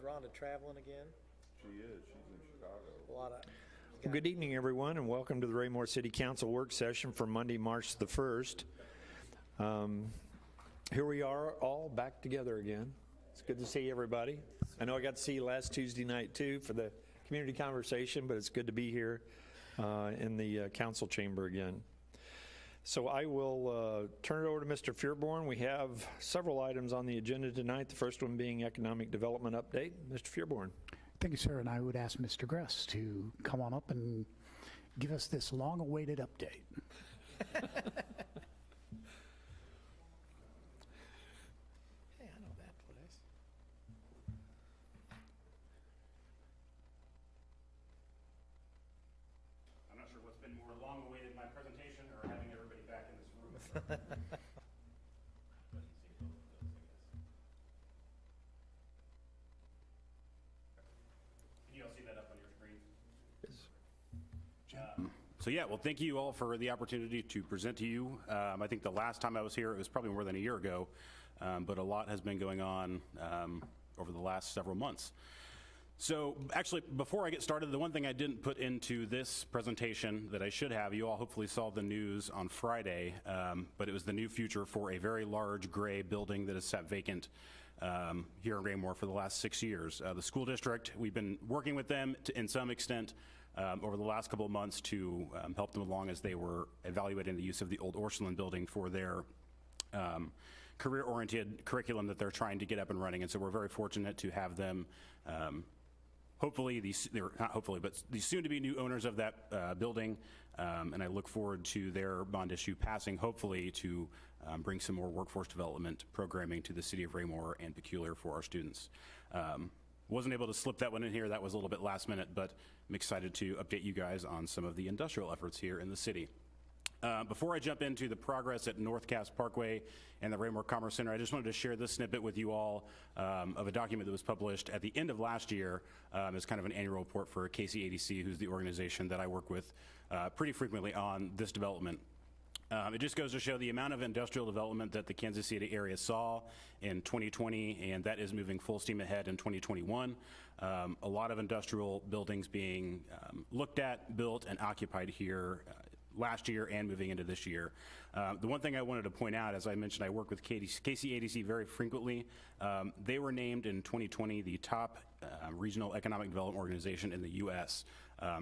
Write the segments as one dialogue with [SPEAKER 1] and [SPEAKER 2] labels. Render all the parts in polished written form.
[SPEAKER 1] Rhonda traveling again?
[SPEAKER 2] She is. She's in Chicago.
[SPEAKER 1] A lot of.
[SPEAKER 3] Well, good evening, everyone, and welcome to the Raymore City Council work session for Monday, March the 1st. Here we are all back together again. It's good to see everybody. I know I got to see you last Tuesday night, too, for the community conversation, but it's good to be here in the council chamber again. So I will turn it over to Mr. Fearborn. We have several items on the agenda tonight, the first one being economic development update. Mr. Fearborn.
[SPEAKER 4] Thank you, sir, and I would ask Mr. Gress to come on up and give us this long-awaited update.
[SPEAKER 1] Hey, I know that place.
[SPEAKER 5] I'm not sure what's been more long-awaited, my presentation or having everybody back in this room. Can you all see that up on your screen? So yeah, well, thank you all for the opportunity to present to you. I think the last time I was here, it was probably more than a year ago, but a lot has been going on over the last several months. So actually, before I get started, the one thing I didn't put into this presentation that I should have, you all hopefully saw the news on Friday, but it was the new future for a very large gray building that has sat vacant here in Raymore for the last 6 years. The school district, we've been working with them in some extent over the last couple of months to help them along as they were evaluating the use of the old Orscheln building for their career-oriented curriculum that they're trying to get up and running. And so we're very fortunate to have them, hopefully, they're not hopefully, but the soon-to-be new owners of that building. And I look forward to their bond issue passing, hopefully, to bring some more workforce development programming to the city of Raymore and peculiar for our students. Wasn't able to slip that one in here. That was a little bit last minute, but I'm excited to update you guys on some of the industrial efforts here in the city. Before I jump into the progress at North Cass Parkway and the Raymore Commerce Center, I just wanted to share this snippet with you all of a document that was published at the end of last year as kind of an annual report for KCADC, who's the organization that I work with pretty frequently on this development. It just goes to show the amount of industrial development that the Kansas City area saw in 2020, and that is moving full steam ahead in 2021. A lot of industrial buildings being looked at, built, and occupied here last year and moving into this year. The one thing I wanted to point out, as I mentioned, I work with KCADC very frequently. They were named in 2020 the top regional economic development organization in the U.S.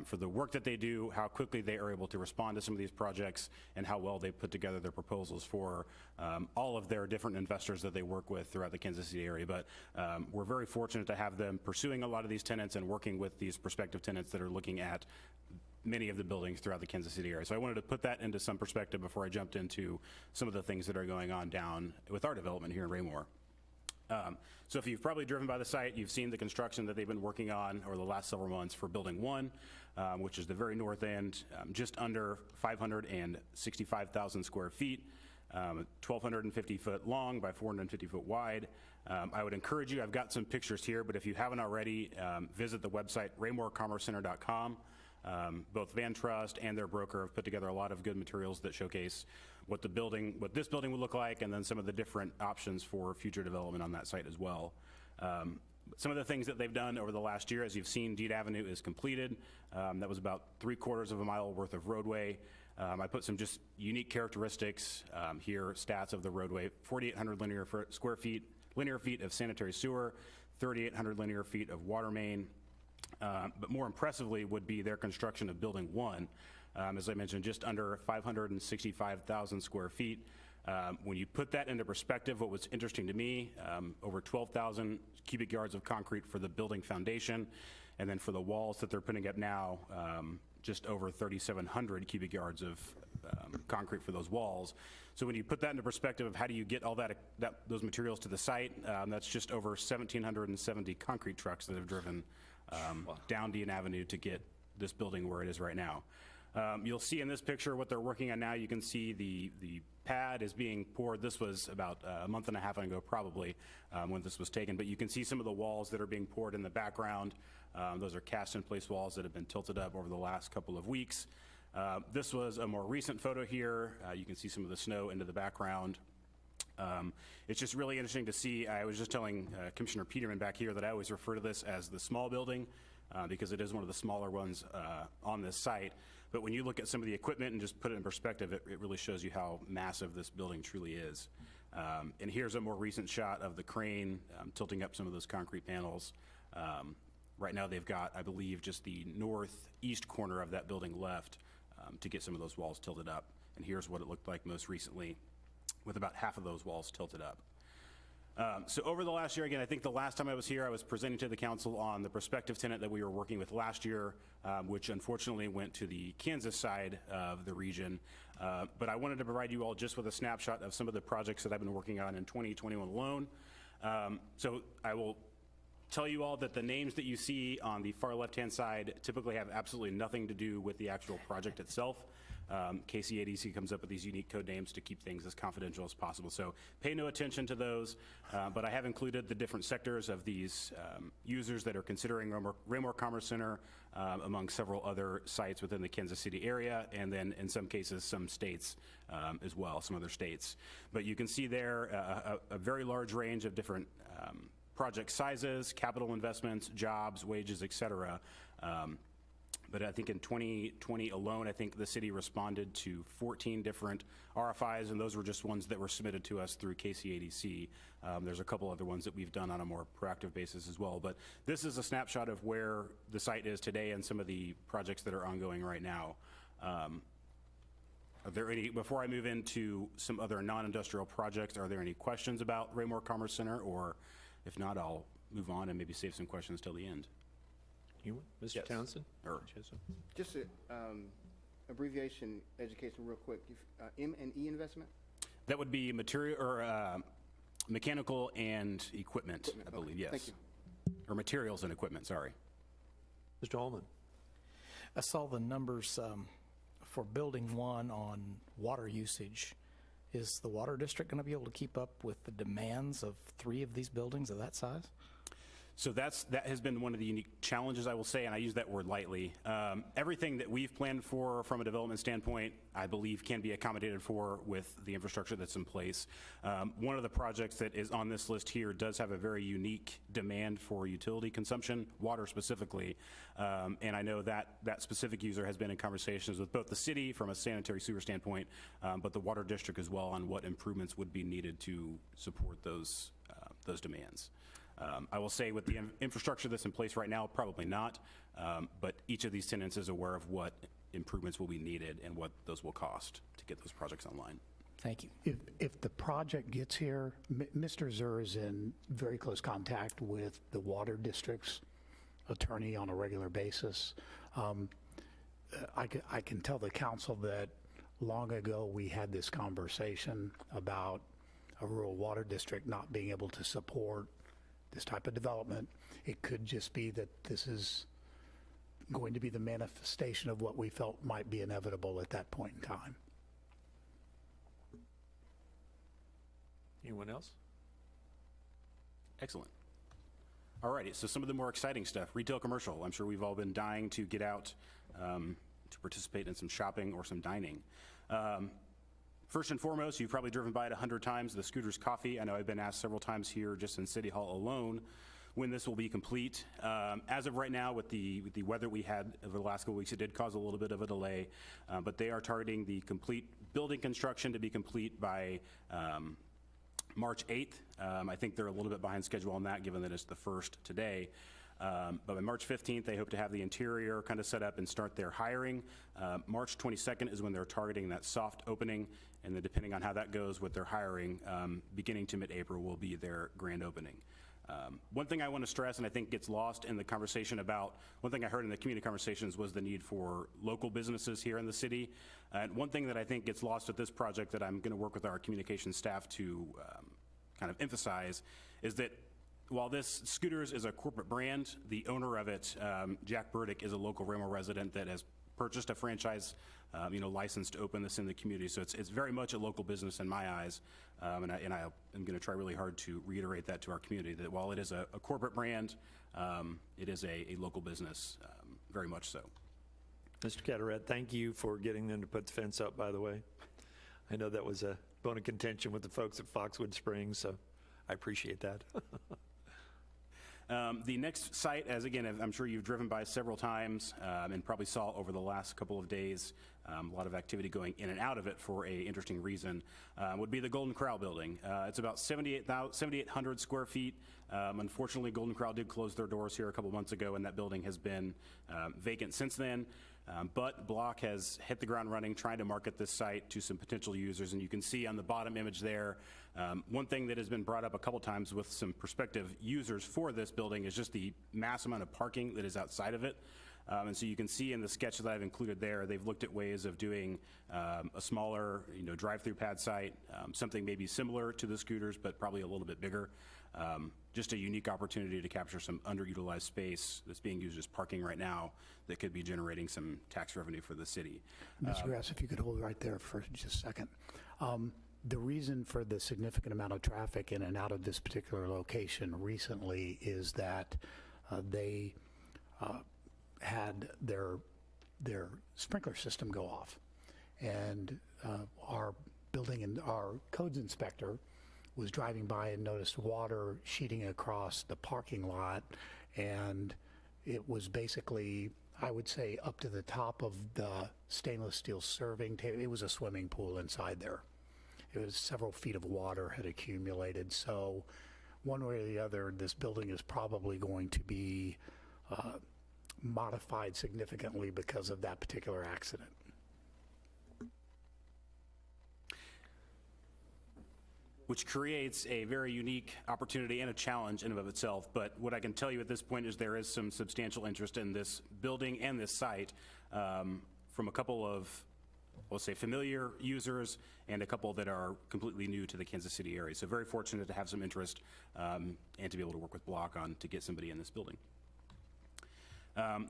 [SPEAKER 5] For the work that they do, how quickly they are able to respond to some of these projects, and how well they put together their proposals for all of their different investors that they work with throughout the Kansas City area. But we're very fortunate to have them pursuing a lot of these tenants and working with these prospective tenants that are looking at many of the buildings throughout the Kansas City area. So I wanted to put that into some perspective before I jumped into some of the things that are going on down with our development here in Raymore. So if you've probably driven by the site, you've seen the construction that they've been working on over the last several months for Building 1, which is the very north end, just under 565,000 square feet, 1,250 foot long by 450 foot wide. I would encourage you, I've got some pictures here, but if you haven't already, visit the website RaymoreCommerceCenter.com. Both Van Trust and their broker have put together a lot of good materials that showcase what this building would look like, and then some of the different options for future development on that site as well. Some of the things that they've done over the last year, as you've seen, Deed Avenue is completed. That was about 3/4 of a mile worth of roadway. I put some just unique characteristics here, stats of the roadway: 4,800 linear feet of sanitary sewer, 3,800 linear feet of water main. But more impressively would be their construction of Building 1. As I mentioned, just under 565,000 square feet. When you put that into perspective, what was interesting to me, over 12,000 cubic yards of concrete for the building foundation, and then for the walls that they're putting up now, just over 3,700 cubic yards of concrete for those walls. So when you put that into perspective of how do you get all those materials to the site, that's just over 1,770 concrete trucks that have driven down Dean Avenue to get this building where it is right now. You'll see in this picture what they're working on now. You can see the pad is being poured. This was about a month and a half ago probably when this was taken, but you can see some of the walls that are being poured in the background. Those are cast in place walls that have been tilted up over the last couple of weeks. This was a more recent photo here. You can see some of the snow into the background. It's just really interesting to see. I was just telling Commissioner Peterman back here that I always refer to this as the small building because it is one of the smaller ones on this site. But when you look at some of the equipment and just put it in perspective, it really shows you how massive this building truly is. And here's a more recent shot of the crane tilting up some of those concrete panels. Right now they've got, I believe, just the northeast corner of that building left to get some of those walls tilted up. And here's what it looked like most recently with about half of those walls tilted up. So over the last year, again, I think the last time I was here, I was presenting to the council on the prospective tenant that we were working with last year, which unfortunately went to the Kansas side of the region. But I wanted to provide you all just with a snapshot of some of the projects that I've been working on in 2021 alone. So I will tell you all that the names that you see on the far left-hand side typically have absolutely nothing to do with the actual project itself. KCADC comes up with these unique code names to keep things as confidential as possible. So pay no attention to those, but I have included the different sectors of these users that are considering Raymore Commerce Center among several other sites within the Kansas City area, and then in some cases, some states as well, some other states. But you can see there a very large range of different project sizes, capital investments, jobs, wages, et cetera. But I think in 2020 alone, I think the city responded to 14 different RFIs, and those were just ones that were submitted to us through KCADC. There's a couple other ones that we've done on a more proactive basis as well. But this is a snapshot of where the site is today and some of the projects that are ongoing right now. Are there any, before I move into some other non-industrial projects, are there any questions about Raymore Commerce Center? Or if not, I'll move on and maybe save some questions till the end.
[SPEAKER 3] You, Mr.
[SPEAKER 5] Yes.
[SPEAKER 3] Townsend?
[SPEAKER 5] Or-
[SPEAKER 6] Just a abbreviation education real quick. M&E investment?
[SPEAKER 5] That would be material or mechanical and equipment, I believe, yes.
[SPEAKER 6] Thank you.
[SPEAKER 5] Or materials and equipment, sorry.
[SPEAKER 3] Mr. Holman?
[SPEAKER 1] I saw the numbers for building one on water usage. Is the water district going to be able to keep up with the demands of 3 of these buildings of that size?
[SPEAKER 5] So that has been one of the unique challenges, I will say, and I use that word lightly. Everything that we've planned for from a development standpoint, I believe can be accommodated for with the infrastructure that's in place. One of the projects that is on this list here does have a very unique demand for utility consumption, water specifically. And I know that that specific user has been in conversations with both the city from a sanitary sewer standpoint, but the water district as well on what improvements would be needed to support those demands. I will say with the infrastructure that's in place right now, probably not, but each of these tenants is aware of what improvements will be needed and what those will cost to get those projects online.
[SPEAKER 1] Thank you.
[SPEAKER 4] If the project gets here, Mr. Zur is in very close contact with the water district's attorney on a regular basis. I can tell the council that long ago we had this conversation about a rural water district not being able to support this type of development. It could just be that this is going to be the manifestation of what we felt might be inevitable at that point in time.
[SPEAKER 3] Anyone else?
[SPEAKER 5] Excellent. All righty, so some of the more exciting stuff, retail commercial. I'm sure we've all been dying to get out to participate in some shopping or some dining. First and foremost, you've probably driven by it 100 times, the Scooters Coffee. I know I've been asked several times here just in City Hall alone when this will be complete. As of right now, with the weather we had over the last couple weeks, it did cause a little bit of a delay, but they are targeting the complete building construction to be complete by March 8th. I think they're a little bit behind schedule on that, given that it's the first today. But by March 15th, they hope to have the interior kind of set up and start their hiring. March 22nd is when they're targeting that soft opening, and then depending on how that goes with their hiring, beginning to mid-April will be their grand opening. One thing I want to stress, and I think gets lost in the conversation about, one thing I heard in the community conversations was the need for local businesses here in the city. And one thing that I think gets lost at this project that I'm going to work with our communications staff to kind of emphasize is that while this Scooters is a corporate brand, the owner of it, Jack Burdick, is a local Raymore resident that has purchased a franchise, license to open this in the community. So it's very much a local business in my eyes, and I am going to try really hard to reiterate that to our community, that while it is a corporate brand, it is a local business, very much so.
[SPEAKER 3] Mr. Cataract, thank you for getting them to put the fence up, by the way. I know that was a bone of contention with the folks at Foxwood Springs, so I appreciate that.
[SPEAKER 5] The next site, as again, I'm sure you've driven by several times and probably saw over the last couple of days, a lot of activity going in and out of it for a interesting reason, would be the Golden Corral building. It's about 7,800 square feet. Unfortunately, Golden Corral did close their doors here a couple months ago, and that building has been vacant since then. But Block has hit the ground running trying to market this site to some potential users, and you can see on the bottom image there, one thing that has been brought up a couple times with some prospective users for this building is just the mass amount of parking that is outside of it. And so you can see in the sketch that I've included there, they've looked at ways of doing a smaller, drive-through pad site, something maybe similar to the scooters, but probably a little bit bigger. Just a unique opportunity to capture some underutilized space that's being used as parking right now that could be generating some tax revenue for the city.
[SPEAKER 4] Mr. Grass, if you could hold right there for just a second. The reason for the significant amount of traffic in and out of this particular location recently is that they had their sprinkler system go off. And our building and our codes inspector was driving by and noticed water sheeting across the parking lot, and it was basically, I would say, up to the top of the stainless steel serving table. It was a swimming pool inside there. It was several feet of water had accumulated. So one way or the other, this building is probably going to be modified significantly because of that particular accident.
[SPEAKER 5] Which creates a very unique opportunity and a challenge in and of itself. But what I can tell you at this point is there is some substantial interest in this building and this site from a couple of, we'll say, familiar users and a couple that are completely new to the Kansas City area. So very fortunate to have some interest and to be able to work with Block on to get somebody in this building.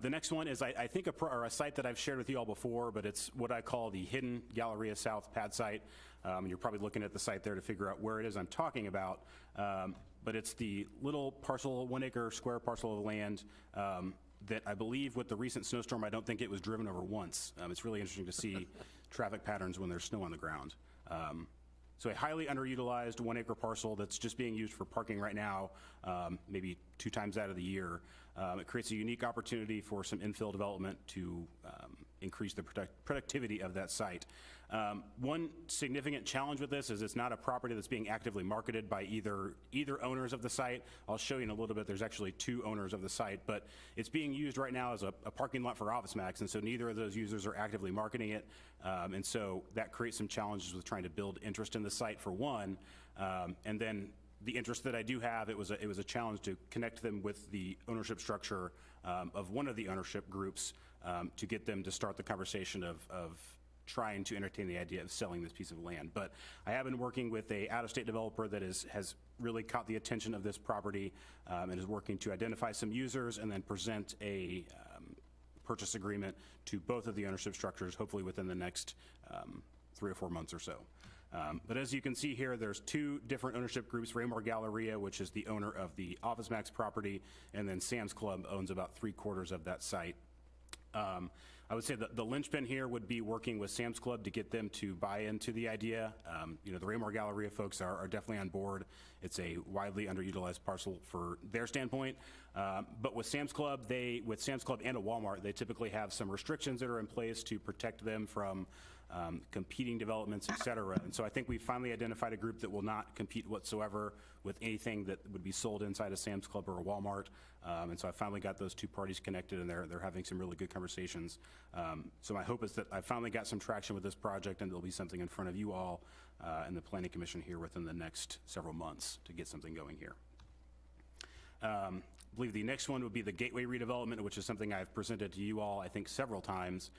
[SPEAKER 5] The next one is, I think, a site that I've shared with you all before, but it's what I call the Hidden Galleria South pad site. You're probably looking at the site there to figure out where it is I'm talking about. But it's the little parcel, 1 acre square parcel of land that I believe with the recent snowstorm, I don't think it was driven over once. It's really interesting to see traffic patterns when there's snow on the ground. So a highly underutilized 1 acre parcel that's just being used for parking right now, maybe 2 times out of the year. It creates a unique opportunity for some infill development to increase the productivity of that site. One significant challenge with this is it's not a property that's being actively marketed by either owners of the site. I'll show you in a little bit, there's actually 2 owners of the site, but it's being used right now as a parking lot for OfficeMax, and so neither of those users are actively marketing it, and so that creates some challenges with trying to build interest in the site for one, and then the interest that I do have, it was a challenge to connect them with the ownership structure of one of the ownership groups to get them to start the conversation of trying to entertain the idea of selling this piece of land. But I have been working with a out-of-state developer that has really caught the attention of this property and is working to identify some users and then present a purchase agreement to both of the ownership structures, hopefully within the next 3 or 4 months or so. But as you can see here, there's 2 different ownership groups, Raymore Galleria, which is the owner of the OfficeMax property, and then Sam's Club owns about 3/4 of that site. I would say that the linchpin here would be working with Sam's Club to get them to buy into the idea. The Raymore Galleria folks are definitely on board. It's a widely underutilized parcel for their standpoint. But with Sam's Club and a Walmart, they typically have some restrictions that are in place to protect them from competing developments, et cetera. And so I think we finally identified a group that will not compete whatsoever with anything that would be sold inside a Sam's Club or a Walmart. And so I finally got those 2 parties connected, and they're having some really good conversations. So my hope is that I finally got some traction with this project, and there'll be something in front of you all and the Planning Commission here within the next several months to get something going here. I believe the next one would be the Gateway redevelopment, which is something I've presented to you all, I think, several times.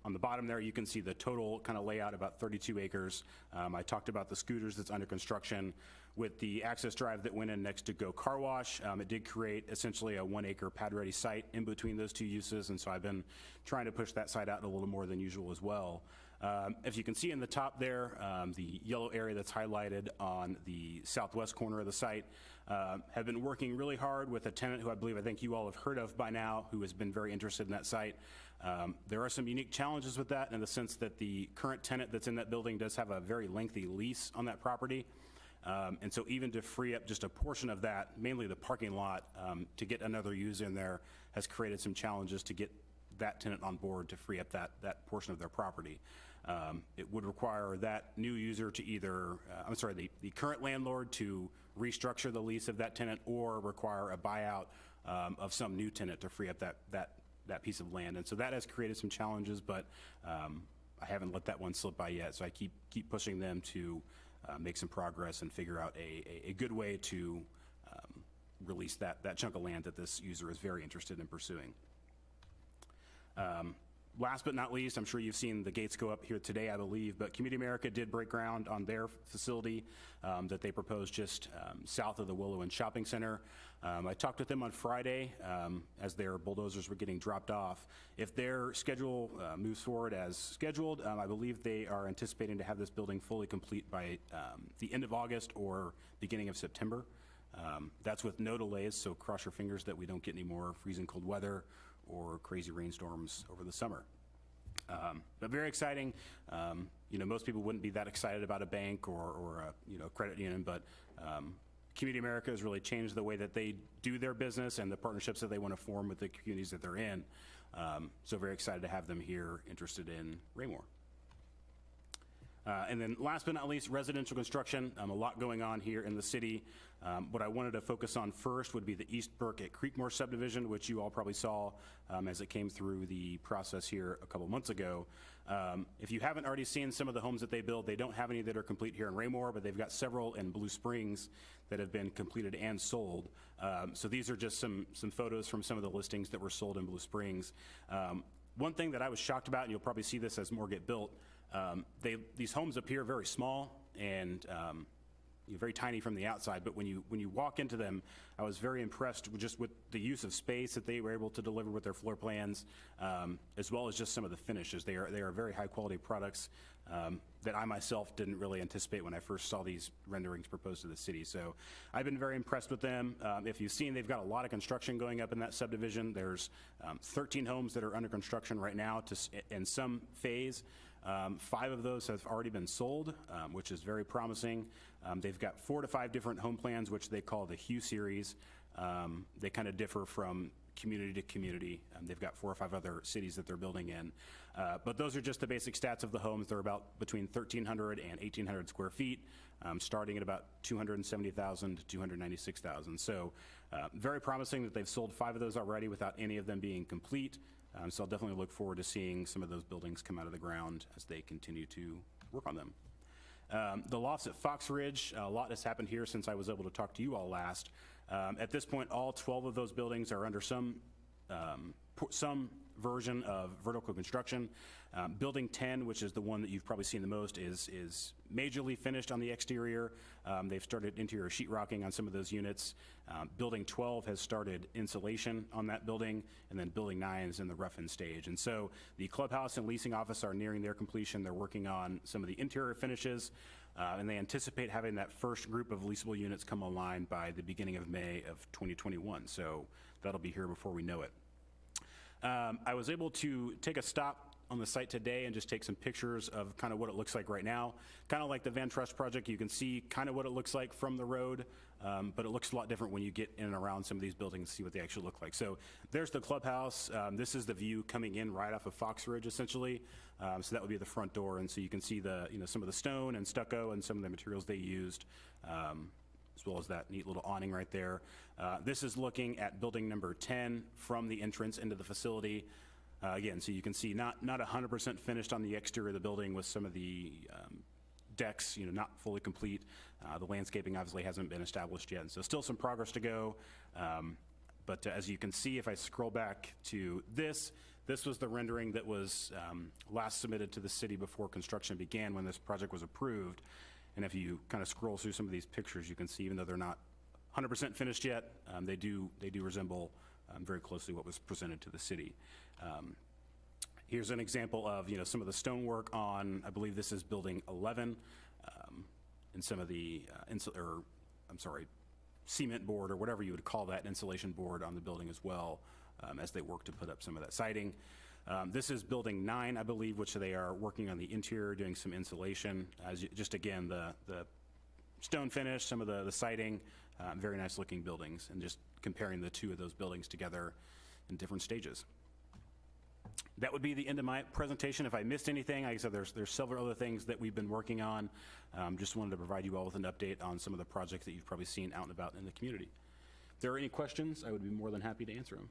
[SPEAKER 5] On the bottom there, you can see the total kind of layout, about 32 acres. I talked about the scooters that's under construction. With the access drive that went in next to Go Car Wash, it did create essentially a 1 acre pad-ready site in between those 2 uses, and so I've been trying to push that site out a little more than usual as well. As you can see in the top there, the yellow area that's highlighted on the southwest corner of the site, have been working really hard with a tenant who I think you all have heard of by now, who has been very interested in that site. There are some unique challenges with that in the sense that the current tenant that's in that building does have a very lengthy lease on that property. And so even to free up just a portion of that, mainly the parking lot, to get another user in there has created some challenges to get that tenant on board to free up that portion of their property. It would require that new user to either, the current landlord to restructure the lease of that tenant or require a buyout of some new tenant to free up that piece of land. And so that has created some challenges, but I haven't let that one slip by yet. So I keep pushing them to make some progress and figure out a good way to release that chunk of land that this user is very interested in pursuing. Last but not least, I'm sure you've seen the gates go up here today, I believe, but Community America did break ground on their facility that they proposed just south of the Willow and Shopping Center. I talked with them on Friday as their bulldozers were getting dropped off. If their schedule moves forward as scheduled, I believe they are anticipating to have this building fully complete by the end of August or beginning of September. That's with no delays, so cross your fingers that we don't get any more freezing cold weather or crazy rainstorms over the summer. But very exciting. Most people wouldn't be that excited about a bank or a credit union, but Community America has really changed the way that they do their business and the partnerships that they want to form with the communities that they're in. So very excited to have them here interested in Raymore. And then last but not least, residential construction. A lot going on here in the city. What I wanted to focus on first would be the East Burke at Creekmore subdivision, which you all probably saw as it came through the process here a couple months ago. If you haven't already seen some of the homes that they build, they don't have any that are complete here in Raymore, but they've got several in Blue Springs that have been completed and sold. So these are just some photos from some of the listings that were sold in Blue Springs. One thing that I was shocked about, and you'll probably see this as more get built, these homes appear very small and very tiny from the outside, but when you walk into them, I was very impressed with the use of space that they were able to deliver with their floor plans, as well as just some of the finishes. They are very high quality products that I myself didn't really anticipate when I first saw these renderings proposed to the city. So I've been very impressed with them. If you've seen, they've got a lot of construction going up in that subdivision. There's 13 homes that are under construction right now in some phase. 5 of those have already been sold, which is very promising. They've got 4 to 5 different home plans, which they call the Hue series. They kind of differ from community to community. They've got 4 or 5 other cities that they're building in. But those are just the basic stats of the homes. They're about between 1,300 and 1,800 square feet, starting at about 270,000 to 296,000. So very promising that they've sold 5 of those already without any of them being complete. So I'll definitely look forward to seeing some of those buildings come out of the ground as they continue to work on them. The lofts at Fox Ridge, a lot has happened here since I was able to talk to you all last. At this point, all 12 of those buildings are under some version of vertical construction. Building 10, which is the one that you've probably seen the most, is majorly finished on the exterior. They've started interior sheetrocking on some of those units. Building 12 has started insulation on that building, and then Building 9 is in the rough-in stage. And so the clubhouse and leasing office are nearing their completion. They're working on some of the interior finishes, and they anticipate having that first group of leasable units come online by the beginning of May of 2021. So that'll be here before we know it. I was able to take a stop on the site today and just take some pictures of kind of what it looks like right now. Kind of like the Van Trust project, you can see kind of what it looks like from the road, but it looks a lot different when you get in and around some of these buildings and see what they actually look like. So there's the clubhouse. This is the view coming in right off of Fox Ridge, essentially. So that would be the front door, and so you can see some of the stone and stucco and some of the materials they used, as well as that neat little awning right there. This is looking at building number 10 from the entrance into the facility. Again, so you can see not 100% finished on the exterior of the building with some of the decks, not fully complete. The landscaping obviously hasn't been established yet, and so still some progress to go. But as you can see, if I scroll back to this was the rendering that was last submitted to the city before construction began when this project was approved. And if you kind of scroll through some of these pictures, you can see even though they're not 100% finished yet, they do resemble very closely what was presented to the city. Here's an example of, some of the stonework on, I believe this is building 11, and some of the, cement board or whatever you would call that, insulation board on the building as well, as they work to put up some of that siding. This is building 9, I believe, which they are working on the interior, doing some insulation. Just again, the stone finish, some of the siding, very nice looking buildings, and just comparing the two of those buildings together in different stages. That would be the end of my presentation. If I missed anything, like I said, there's several other things that we've been working on. Just wanted to provide you all with an update on some of the projects that you've probably seen out and about in the community. If there are any questions, I would be more than happy to answer them.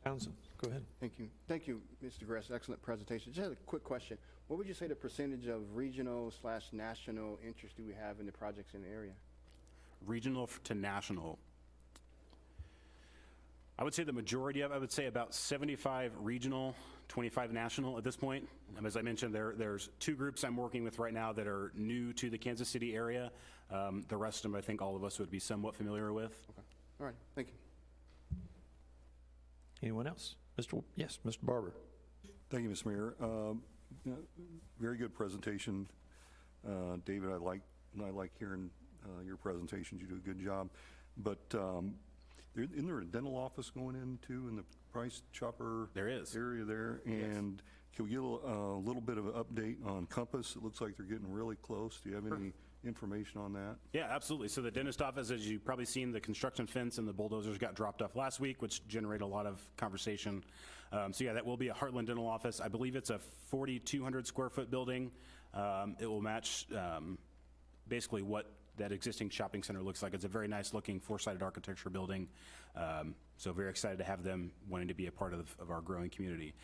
[SPEAKER 3] Townsend, go ahead.
[SPEAKER 6] Thank you. Thank you, Mr. Gress. Excellent presentation. Just had a quick question. What would you say the percentage of regional/national interest do we have in the projects in the area?
[SPEAKER 5] Regional to national. I would say the majority of, I would say about 75 regional, 25 national at this point. As I mentioned, there's 2 groups I'm working with right now that are new to the Kansas City area. The rest of them, I think all of us would be somewhat familiar with.
[SPEAKER 6] Okay. All right. Thank you.
[SPEAKER 3] Anyone else? Yes, Mr. Barber.
[SPEAKER 2] Thank you, Mr. Mayor. Very good presentation. David, I like hearing your presentations. You do a good job. But isn't there a dental office going in too in the Price Chopper
[SPEAKER 5] There is.
[SPEAKER 2] area there? And can we get a little bit of an update on Compass? It looks like they're getting really close. Do you have any information on that?
[SPEAKER 5] Yeah, absolutely. So the dentist office, as you've probably seen, the construction fence and the bulldozers got dropped off last week, which generated a lot of conversation. So yeah, that will be a Heartland Dental office. I believe it's a 4,200 square foot building. It will match basically what that existing shopping center looks like. It's a very nice looking 4-sided architecture building. So very excited to have them wanting to be a part of our growing community.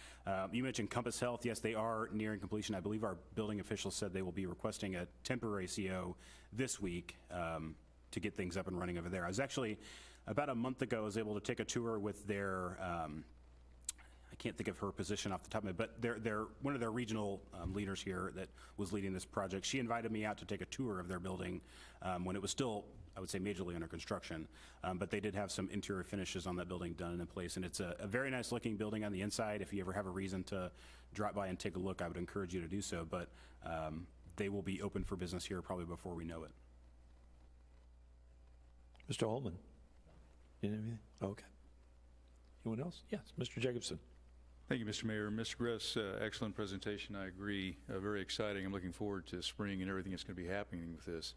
[SPEAKER 5] You mentioned Compass Health. Yes, they are nearing completion. I believe our building officials said they will be requesting a temporary CO this week to get things up and running over there. I was actually, about a month ago, I was able to take a tour with their, I can't think of her position off the top of my head, but they're one of their regional leaders here that was leading this project. She invited me out to take a tour of their building when it was still, I would say, majorly under construction. But they did have some interior finishes on that building done and in place. And it's a very nice looking building on the inside. If you ever have a reason to drop by and take a look, I would encourage you to do so. But they will be open for business here probably before we know it.
[SPEAKER 3] Mr. Holman. Anything? Okay. Anyone else? Yes, Mr. Jacobson.
[SPEAKER 7] Thank you, Mr. Mayor. Mr. Gress, excellent presentation. I agree. Very exciting. I'm looking forward to spring and everything that's going to be happening with this.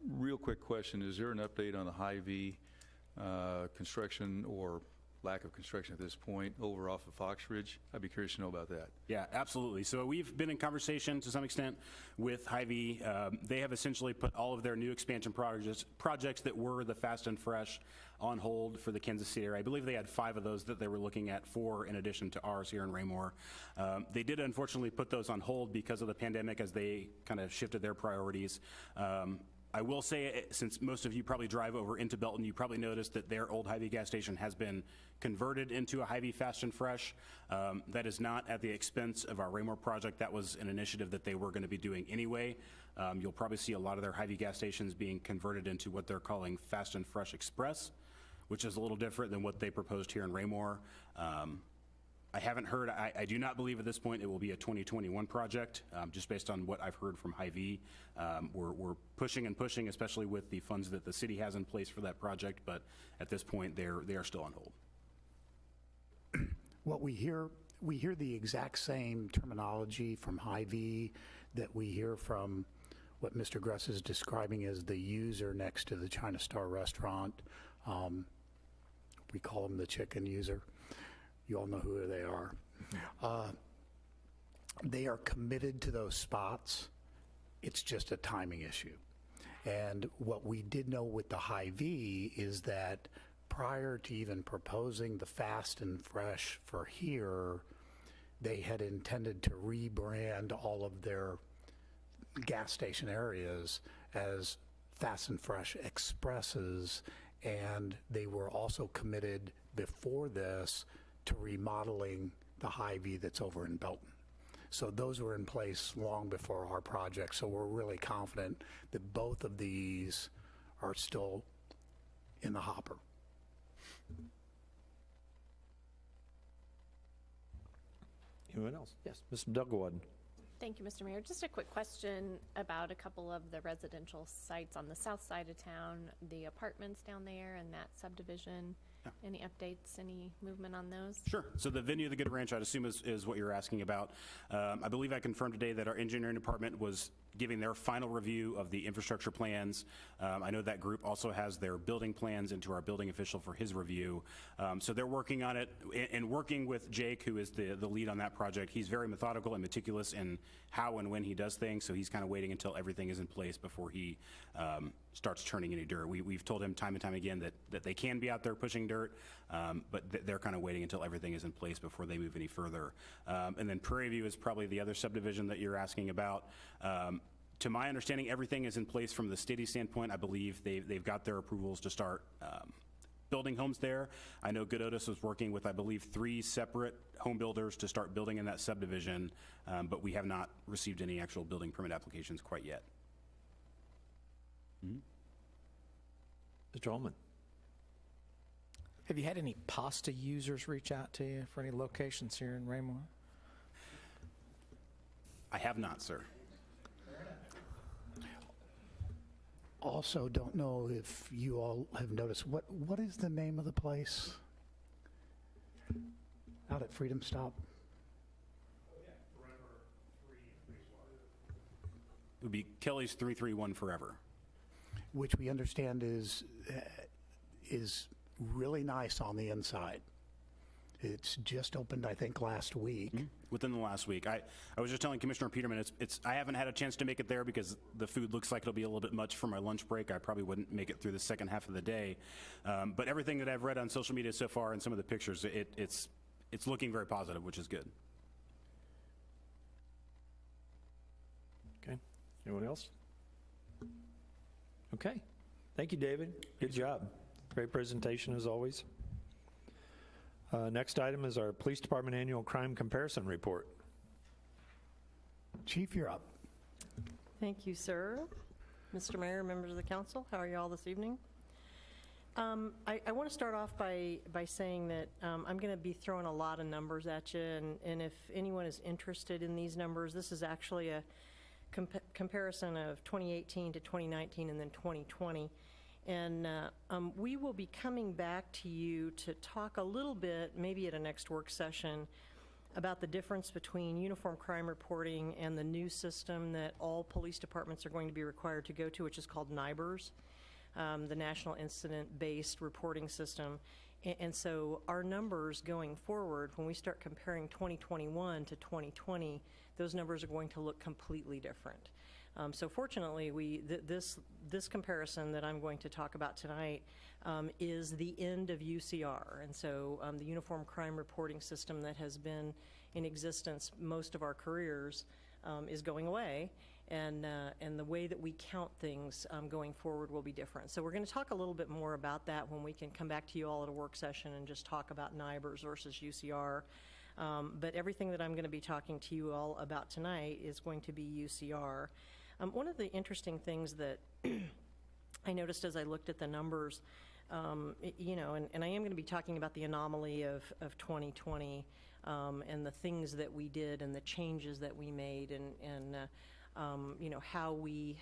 [SPEAKER 7] Real quick question. Is there an update on the Hy-V construction or lack of construction at this point over off of Fox Ridge? I'd be curious to know about that.
[SPEAKER 5] Yeah, absolutely. So we've been in conversation to some extent with Hy-V. They have essentially put all of their new expansion projects that were the Fast and Fresh on hold for the Kansas City area. I believe they had 5 of those that they were looking at, 4 in addition to ours here in Raymore. They did unfortunately put those on hold because of the pandemic as they kind of shifted their priorities. I will say, since most of you probably drive over into Belton, you probably noticed that their old Hy-V gas station has been converted into a Hy-V Fast and Fresh. That is not at the expense of our Raymore project. That was an initiative that they were going to be doing anyway. You'll probably see a lot of their Hy-V gas stations being converted into what they're calling Fast and Fresh Express, which is a little different than what they proposed here in Raymore. I haven't heard, I do not believe at this point it will be a 2021 project, just based on what I've heard from Hy-V. We're pushing and pushing, especially with the funds that the city has in place for that project, but at this point they are still on hold.
[SPEAKER 4] What we hear the exact same terminology from Hy-V that we hear from what Mr. Gress is describing as the user next to the China Star restaurant. We call them the chicken user. You all know who they are. They are committed to those spots. It's just a timing issue. And what we did know with the Hy-V is that prior to even proposing the Fast and Fresh for here, they had intended to rebrand all of their gas station areas as Fast and Fresh Expresses, and they were also committed before this to remodeling the Hy-V that's over in Belton. So those were in place long before our project, so we're really confident that both of these are still in the hopper.
[SPEAKER 3] Anyone else? Yes, Ms. Douglawood.
[SPEAKER 8] Thank you, Mr. Mayor. Just a quick question about a couple of the residential sites on the south side of town, the apartments down there and that subdivision. Any updates, any movement on those?
[SPEAKER 5] Sure. So the venue of the Good Ranch, I'd assume is what you're asking about. I believe I confirmed today that our engineering department was giving their final review of the infrastructure plans. I know that group also has their building plans into our building official for his review. So they're working on it and working with Jake, who is the lead on that project. He's very methodical and meticulous in how and when he does things, so he's kind of waiting until everything is in place before he starts turning any dirt. We've told him time and time again that they can be out there pushing dirt, but they're kind of waiting until everything is in place before they move any further. And then Prairie View is probably the other subdivision that you're asking about. To my understanding, everything is in place from the city standpoint. I believe they've got their approvals to start building homes there. I know Good Otis was working with, I believe, 3 separate home builders to start building in that subdivision, but we have not received any actual building permit applications quite yet.
[SPEAKER 3] Mr. Ullman.
[SPEAKER 1] Have you had any pasta users reach out to you for any locations here in Raymore?
[SPEAKER 5] I have not, sir.
[SPEAKER 4] Also, don't know if you all have noticed, what is the name of the place out at Freedom Stop?
[SPEAKER 5] It would be Kelly's 331 Forever.
[SPEAKER 4] Which we understand is really nice on the inside. It's just opened, I think, last week.
[SPEAKER 5] Within the last week. I was just telling Commissioner Peterman, I haven't had a chance to make it there because the food looks like it'll be a little bit much for my lunch break. I probably wouldn't make it through the second half of the day. But everything that I've read on social media so far and some of the pictures, it's looking very positive, which is good.
[SPEAKER 3] Okay. Anyone else? Okay. Thank you, David. Good job. Great presentation as always. Next item is our Police Department Annual Crime Comparison Report.
[SPEAKER 4] Chief, you're up.
[SPEAKER 9] Thank you, sir. Mr. Mayor, members of the council, how are you all this evening? I want to start off by saying that I'm going to be throwing a lot of numbers at you, and if anyone is interested in these numbers, this is actually a comparison of 2018 to 2019 and then 2020. And we will be coming back to you to talk a little bit, maybe at a next work session, about the difference between uniform crime reporting and the new system that all police departments are going to be required to go to, which is called NIBRS, the National Incident-Based Reporting System. And so our numbers going forward, when we start comparing 2021 to 2020, those numbers are going to look completely different. So fortunately, this comparison that I'm going to talk about tonight is the end of UCR. And so the Uniform Crime Reporting System that has been in existence most of our careers is going away. And the way that we count things going forward will be different. So we're going to talk a little bit more about that when we can come back to you all at a work session and just talk about NIBRS versus UCR. But everything that I'm going to be talking to you all about tonight is going to be UCR. One of the interesting things that I noticed as I looked at the numbers, you know, and I am going to be talking about the anomaly of 2020 and the things that we did and the changes that we made and you know, how we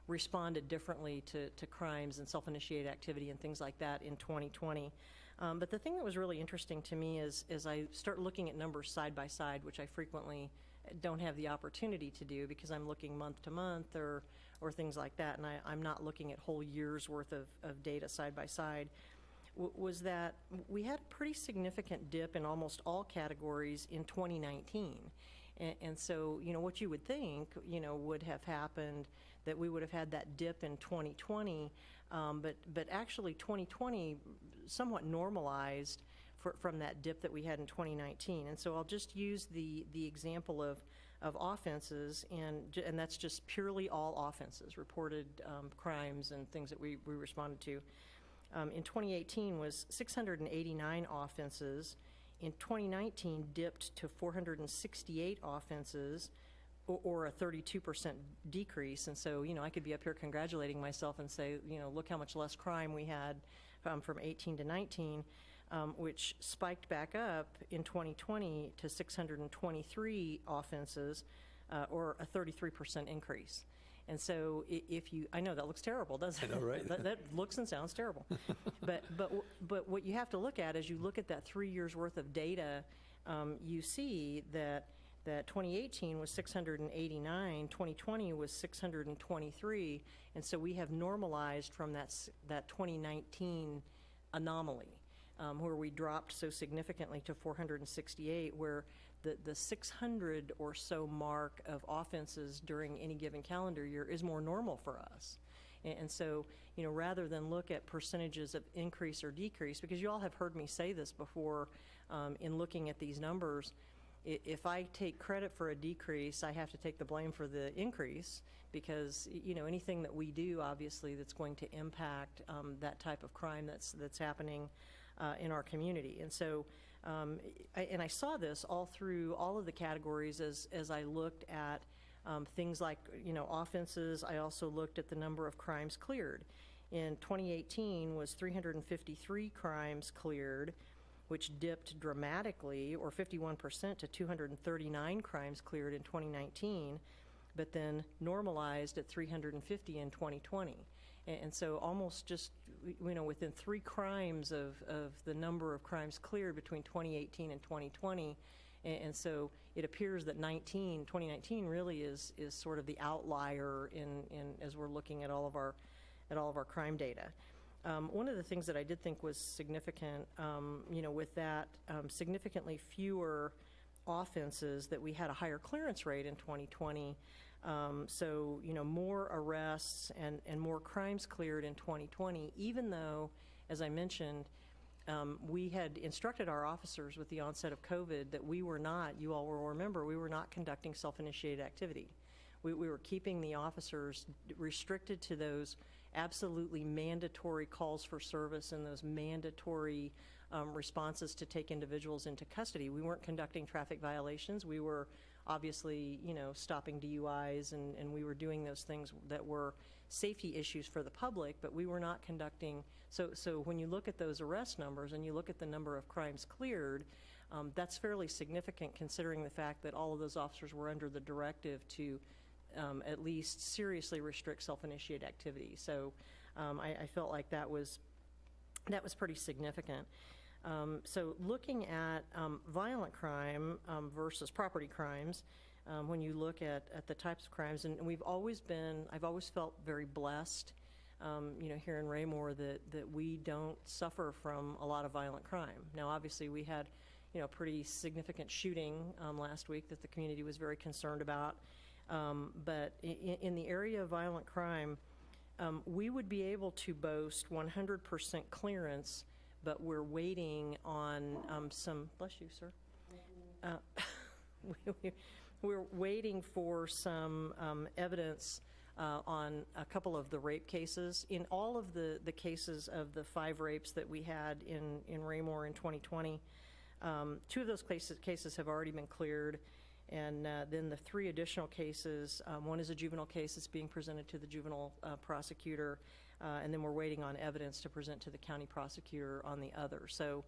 [SPEAKER 9] responded differently to crimes and self-initiated activity and things like that in 2020. But the thing that was really interesting to me is I start looking at numbers side by side, which I frequently don't have the opportunity to do because I'm looking month to month or things like that, and I'm not looking at whole years worth of data side by side, was that we had a pretty significant dip in almost all categories in 2019. And so, you know, what you would think, you know, would have happened, that we would have had that dip in 2020, but actually 2020 somewhat normalized from that dip that we had in 2019. And so I'll just use the example of offenses, and that's just purely all offenses, reported crimes and things that we responded to. In 2018 was 689 offenses. In 2019 dipped to 468 offenses, or a 32% decrease. And so, you know, I could be up here congratulating myself and say, you know, look how much less crime we had from 18 to 19. which spiked back up in 2020 to 623 offenses, or a 33% increase. And so if you, I know that looks terrible, doesn't it?
[SPEAKER 3] I know, right?
[SPEAKER 9] That looks and sounds terrible. But what you have to look at, as you look at that 3 years worth of data, you see that 2018 was 689, 2020 was 623, and so we have normalized from that 2019 anomaly, where we dropped so significantly to 468, where the 600 or so mark of offenses during any given calendar year is more normal for us. And so, rather than look at percentages of increase or decrease, because you all have heard me say this before, in looking at these numbers, if I take credit for a decrease, I have to take the blame for the increase, because anything that we do, obviously, that's going to impact that type of crime that's happening in our community. And so, I saw this all through all of the categories as I looked at things like offenses. I also looked at the number of crimes cleared. In 2018 was 353 crimes cleared, which dipped dramatically, or 51%, to 239 crimes cleared in 2019, but then normalized at 350 in 2020. And so almost just, within 3 crimes of the number of crimes cleared between 2018 and 2020. And so it appears that 2019 really is sort of the outlier in as we're looking at all of our crime data. One of the things that I did think was significant, with that significantly fewer offenses, that we had a higher clearance rate in 2020. So, more arrests and more crimes cleared in 2020, even though, as I mentioned, we had instructed our officers with the onset of COVID that we were not, you all will remember, we were not conducting self-initiated activity. We were keeping the officers restricted to those absolutely mandatory calls for service and those mandatory responses to take individuals into custody. We weren't conducting traffic violations. We were obviously, stopping DUIs, and we were doing those things that were safety issues for the public, but we were not conducting. So when you look at those arrest numbers and you look at the number of crimes cleared, that's fairly significant, considering the fact that all of those officers were under the directive to at least seriously restrict self-initiated activity. So I felt like that was pretty significant. So looking at violent crime versus property crimes, when you look at the types of crimes, and I've always felt very blessed, here in Raymore, that we don't suffer from a lot of violent crime. Now, obviously, we had, a pretty significant shooting last week that the community was very concerned about. But in the area of violent crime, we would be able to boast 100% clearance, but we're waiting on some, bless you, sir. We're waiting for some evidence on a couple of the rape cases. In all of the cases of the 5 rapes that we had in Raymore in 2020, 2 of those cases have already been cleared. And then the 3 additional cases, one is a juvenile case that's being presented to the juvenile prosecutor, and then we're waiting on evidence to present to the county prosecutor on the other. So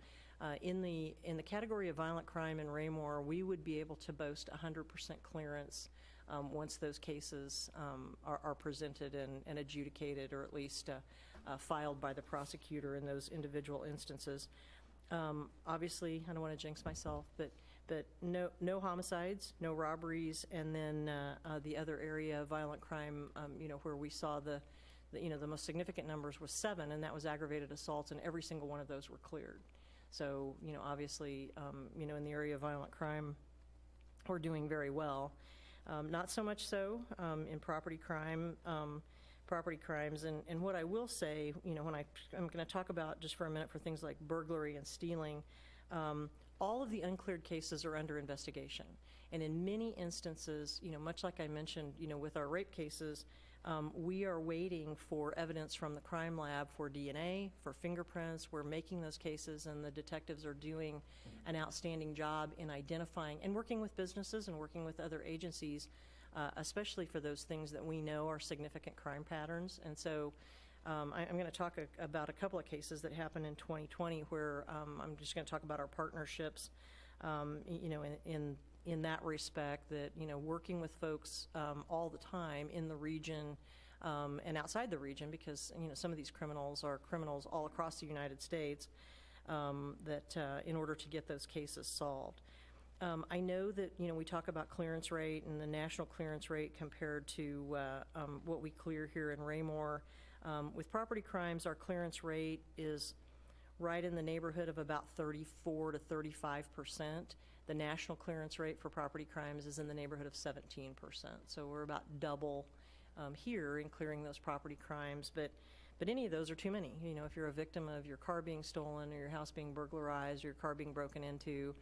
[SPEAKER 9] in the category of violent crime in Raymore, we would be able to boast 100% clearance once those cases are presented and adjudicated, or at least filed by the prosecutor in those individual instances. Obviously, I don't want to jinx myself, but no homicides, no robberies, and then the other area of violent crime, where we saw the most significant numbers was 7, and that was aggravated assaults, and every single one of those were cleared. So, obviously, in the area of violent crime, we're doing very well. Not so much so in property crimes, and what I will say, when I'm going to talk about just for a minute for things like burglary and stealing, all of the uncleared cases are under investigation. And in many instances, much like I mentioned, with our rape cases, we are waiting for evidence from the crime lab for DNA, for fingerprints. We're making those cases, and the detectives are doing an outstanding job in identifying and working with businesses and working with other agencies, especially for those things that we know are significant crime patterns. And so I'm going to talk about a couple of cases that happened in 2020 where I'm just going to talk about our partnerships, in that respect, that, working with folks all the time in the region and outside the region, because, some of these criminals are criminals all across the United States, that in order to get those cases solved. I know that, we talk about clearance rate and the national clearance rate compared to what we clear here in Raymore. With property crimes, our clearance rate is right in the neighborhood of about 34 to 35%. The national clearance rate for property crimes is in the neighborhood of 17%. So we're about double here in clearing those property crimes. But any of those are too many. If you're a victim of your car being stolen or your house being burglarized or your car being broken into,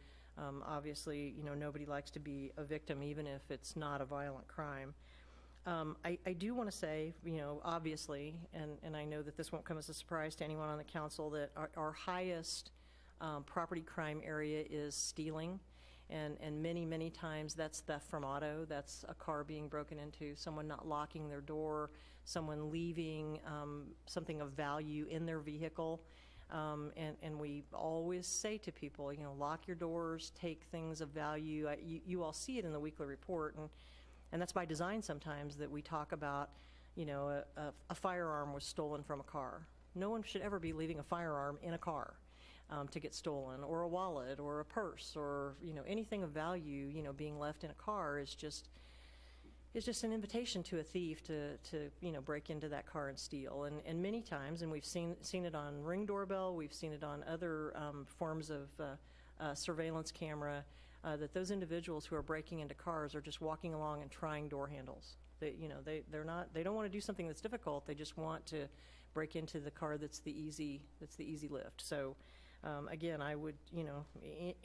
[SPEAKER 9] obviously, nobody likes to be a victim, even if it's not a violent crime. I do want to say, obviously, and I know that this won't come as a surprise to anyone on the council, that our highest property crime area is stealing. And many times that's theft from auto. That's a car being broken into, someone not locking their door, someone leaving something of value in their vehicle. And we always say to people, lock your doors, take things of value. You all see it in the weekly report, and that's by design sometimes that we talk about, a firearm was stolen from a car. No one should ever be leaving a firearm in a car to get stolen, or a wallet, or a purse, or, anything of value, being left in a car is just an invitation to a thief to break into that car and steal. And many times, and we've seen it on Ring doorbell, we've seen it on other forms of surveillance camera, that those individuals who are breaking into cars are just walking along and trying door handles. They don't want to do something that's difficult. They just want to break into the car that's the easy lift. So again, I would,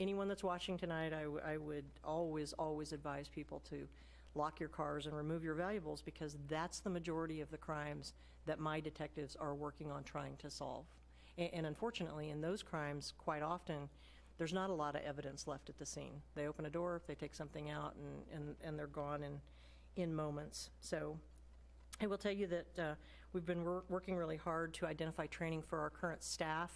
[SPEAKER 9] anyone that's watching tonight, I would always advise people to lock your cars and remove your valuables, because that's the majority of the crimes that my detectives are working on trying to solve. And unfortunately, in those crimes, quite often, there's not a lot of evidence left at the scene. They open a door, they take something out, and they're gone in moments. So I will tell you that we've been working really hard to identify training for our current staff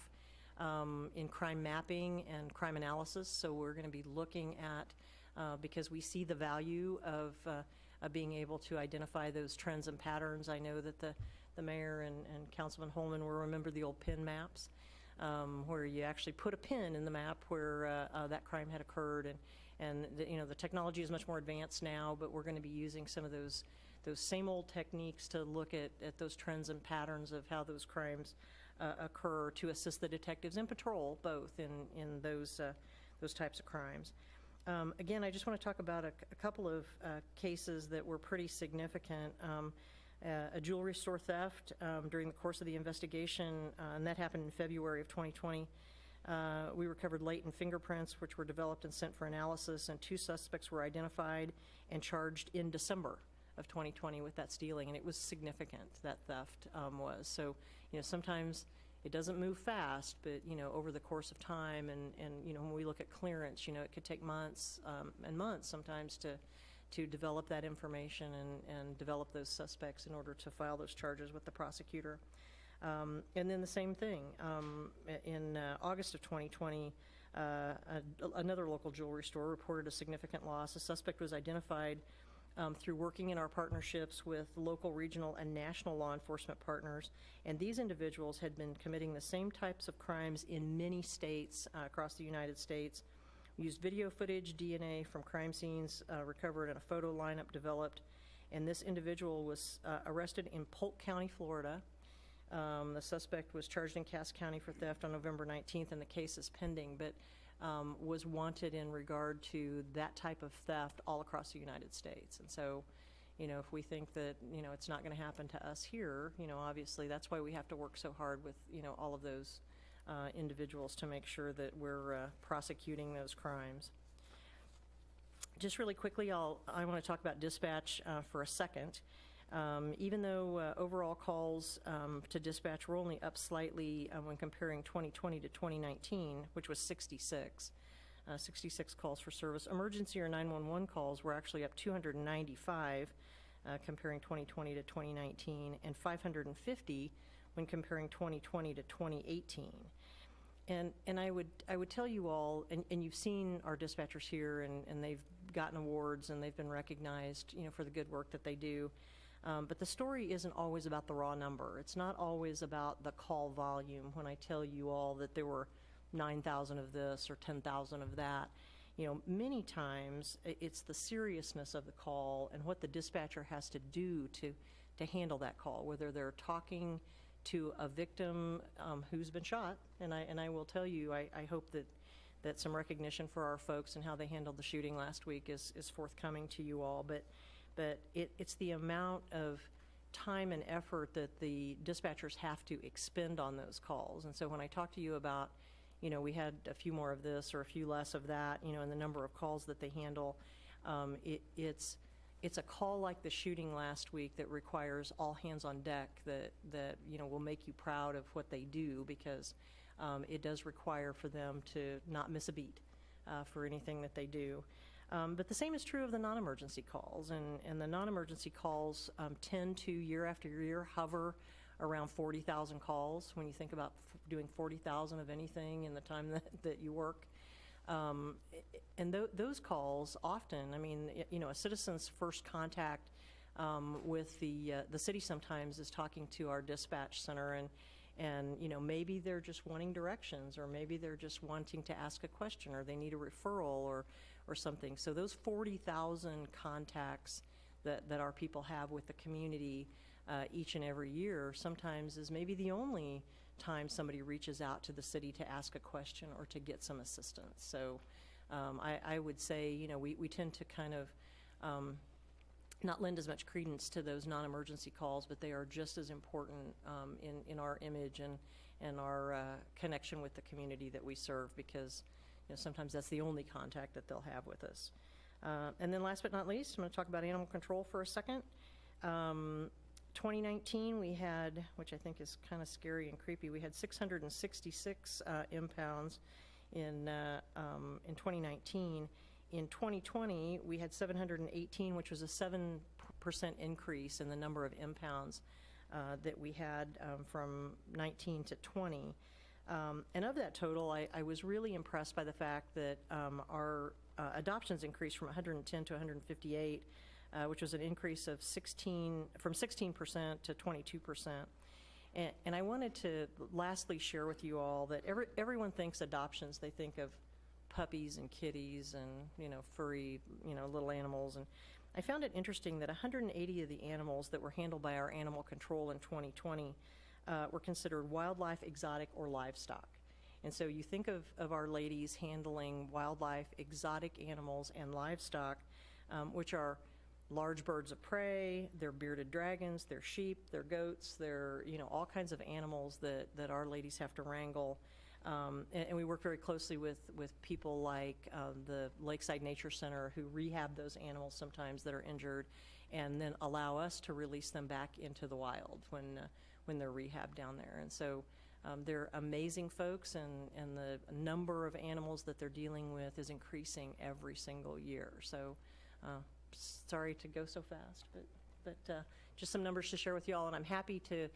[SPEAKER 9] in crime mapping and crime analysis. So we're going to be looking at, because we see the value of being able to identify those trends and patterns. I know that the mayor and Councilman Holman will remember the old pin maps, where you actually put a pin in the map where that crime had occurred. And the technology is much more advanced now, but we're going to be using some of those same old techniques to look at those trends and patterns of how those crimes occur, to assist the detectives and patrol both in those types of crimes. Again, I just want to talk about a couple of cases that were pretty significant. A jewelry store theft during the course of the investigation, and that happened in February of 2020. We recovered latent fingerprints, which were developed and sent for analysis, and 2 suspects were identified and charged in December of 2020 with that stealing, and it was significant, that theft was. So, sometimes it doesn't move fast, but, over the course of time, and when we look at clearance, it could take months and months sometimes to develop that information and develop those suspects in order to file those charges with the prosecutor. And then the same thing, in August of 2020, another local jewelry store reported a significant loss. A suspect was identified through working in our partnerships with local, regional, and national law enforcement partners. And these individuals had been committing the same types of crimes in many states across the United States. We used video footage, DNA from crime scenes recovered, and a photo lineup developed. And this individual was arrested in Polk County, Florida. The suspect was charged in Cass County for theft on November 19th, and the case is pending, but was wanted in regard to that type of theft all across the United States. And so, if we think that, it's not going to happen to us here, obviously that's why we have to work so hard with, all of those individuals to make sure that we're prosecuting those crimes. Just really quickly, I want to talk about dispatch for a second. Even though overall calls to dispatch were only up slightly when comparing 2020 to 2019, which was 66 calls for service, emergency or 911 calls were actually up 295 comparing 2020 to 2019, and 550 when comparing 2020 to 2018. And I would tell you all, and you've seen our dispatchers here, and they've gotten awards and they've been recognized, for the good work that they do. But the story isn't always about the raw number. It's not always about the call volume. When I tell you all that there were 9,000 of this or 10,000 of that, many times it's the seriousness of the call and what the dispatcher has to do to handle that call, whether they're talking to a victim who's been shot. And I will tell you, I hope that some recognition for our folks and how they handled the shooting last week is forthcoming to you all. But it's the amount of time and effort that the dispatchers have to expend on those calls. And so when I talk to you about, we had a few more of this or a few less of that, and the number of calls that they handle, it's a call like the shooting last week that requires all hands on deck that will make you proud of what they do, because it does require for them to not miss a beat for anything that they do. But the same is true of the non-emergency calls, and the non-emergency calls tend to, year after year, hover around 40,000 calls. When you think about doing 40,000 of anything in the time that you work. And those calls often, a citizen's first contact with the city sometimes is talking to our dispatch center, and maybe they're just wanting directions, or maybe they're just wanting to ask a question, or they need a referral or something. So those 40,000 contacts that our people have with the community each and every year sometimes is maybe the only time somebody reaches out to the city to ask a question or to get some assistance. So I would say, we tend to kind of not lend as much credence to those non-emergency calls, but they are just as important in our image and our connection with the community that we serve, because sometimes that's the only contact that they'll have with us. And then last but not least, I'm going to talk about animal control for a second. 2019, we had, which I think is kind of scary and creepy, we had 666 impounds in 2019. In 2020, we had 718, which was a 7% increase in the number of impounds that we had from 19 to 20. And of that total, I was really impressed by the fact that our adoptions increased from 110 to 158, which was an increase of 16% to 22%. And I wanted to lastly share with you all that everyone thinks adoptions, they think of puppies and kitties and, furry, little animals. And I found it interesting that 180 of the animals that were handled by our animal control in 2020 were considered wildlife, exotic, or livestock. And so you think of our ladies handling wildlife, exotic animals, and livestock, which are large birds of prey, they're bearded dragons, they're sheep, they're goats, they're, all kinds of animals that our ladies have to wrangle. And we work very closely with people like the Lakeside Nature Center, who rehab those animals sometimes that are injured, and then allow us to release them back into the wild when they're rehabbed down there. And so they're amazing folks, and the number of animals that they're dealing with is increasing every single year. So sorry to go so fast, but just some numbers to share with you all, and I'm happy to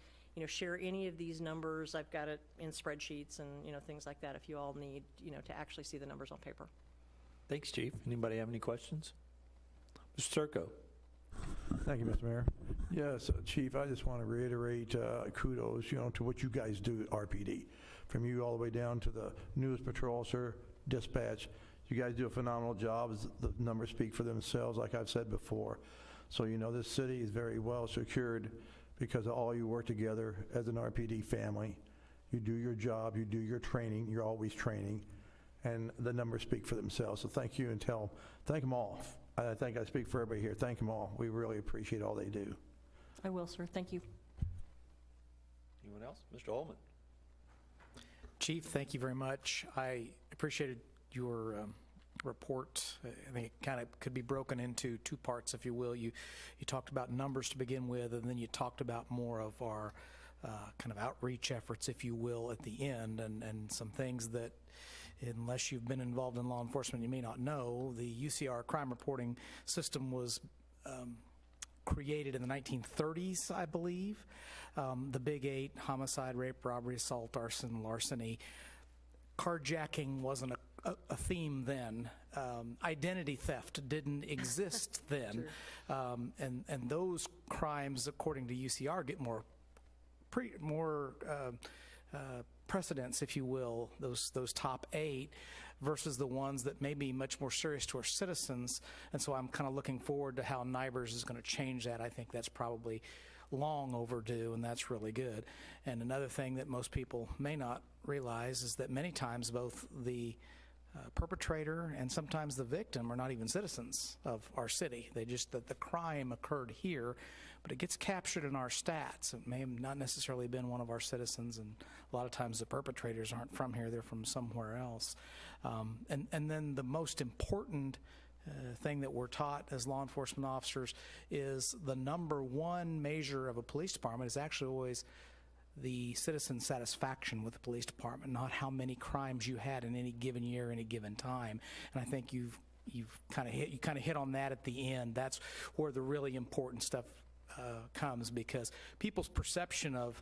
[SPEAKER 9] share any of these numbers. I've got it in spreadsheets and things like that if you all need to actually see the numbers on paper.
[SPEAKER 3] Thanks, Chief. Anybody have any questions? Mr. Turco.
[SPEAKER 10] Thank you, Mr. Mayor. Yes, Chief, I just want to reiterate kudos, to what you guys do at RPD. From you all the way down to the newest patrol officer, dispatch. You guys do a phenomenal job. As the numbers speak for themselves, like I've said before. So, this city is very well secured because of all you work together as an RPD family. You do your job, you do your training, you're always training, and the numbers speak for themselves. So thank you, and thank them all. I think I speak for everybody here. Thank them all. We really appreciate all they do.
[SPEAKER 9] I will, sir. Thank you.
[SPEAKER 3] Anyone else? Mr. Ullman.
[SPEAKER 1] Chief, thank you very much. I appreciated your report. I think it kind of could be broken into two parts, if you will. You talked about numbers to begin with, and then you talked about more of our kind of outreach efforts, if you will, at the end, and some things that, unless you've been involved in law enforcement, you may not know. The UCR crime reporting system was created in the 1930s, I believe. The Big Eight: homicide, rape, robbery, assault, arson, larceny. Carjacking wasn't a theme then. Identity theft didn't exist then. And those crimes, according to UCR, get more precedence, if you will, those top 8, versus the ones that may be much more serious to our citizens. And so I'm kind of looking forward to how NIBRS is going to change that. I think that's probably long overdue, and that's really good. And another thing that most people may not realize is that many times both the perpetrator and sometimes the victim are not even citizens of our city. They just, that the crime occurred here, but it gets captured in our stats. It may have not necessarily been one of our citizens, and a lot of times the perpetrators aren't from here, they're from somewhere else. And then the most important thing that we're taught as law enforcement officers is the number one measure of a police department is actually always the citizen satisfaction with the police department, not how many crimes you had in any given year, any given time. And I think you kind of hit on that at the end. That's where the really important stuff comes, because people's perception of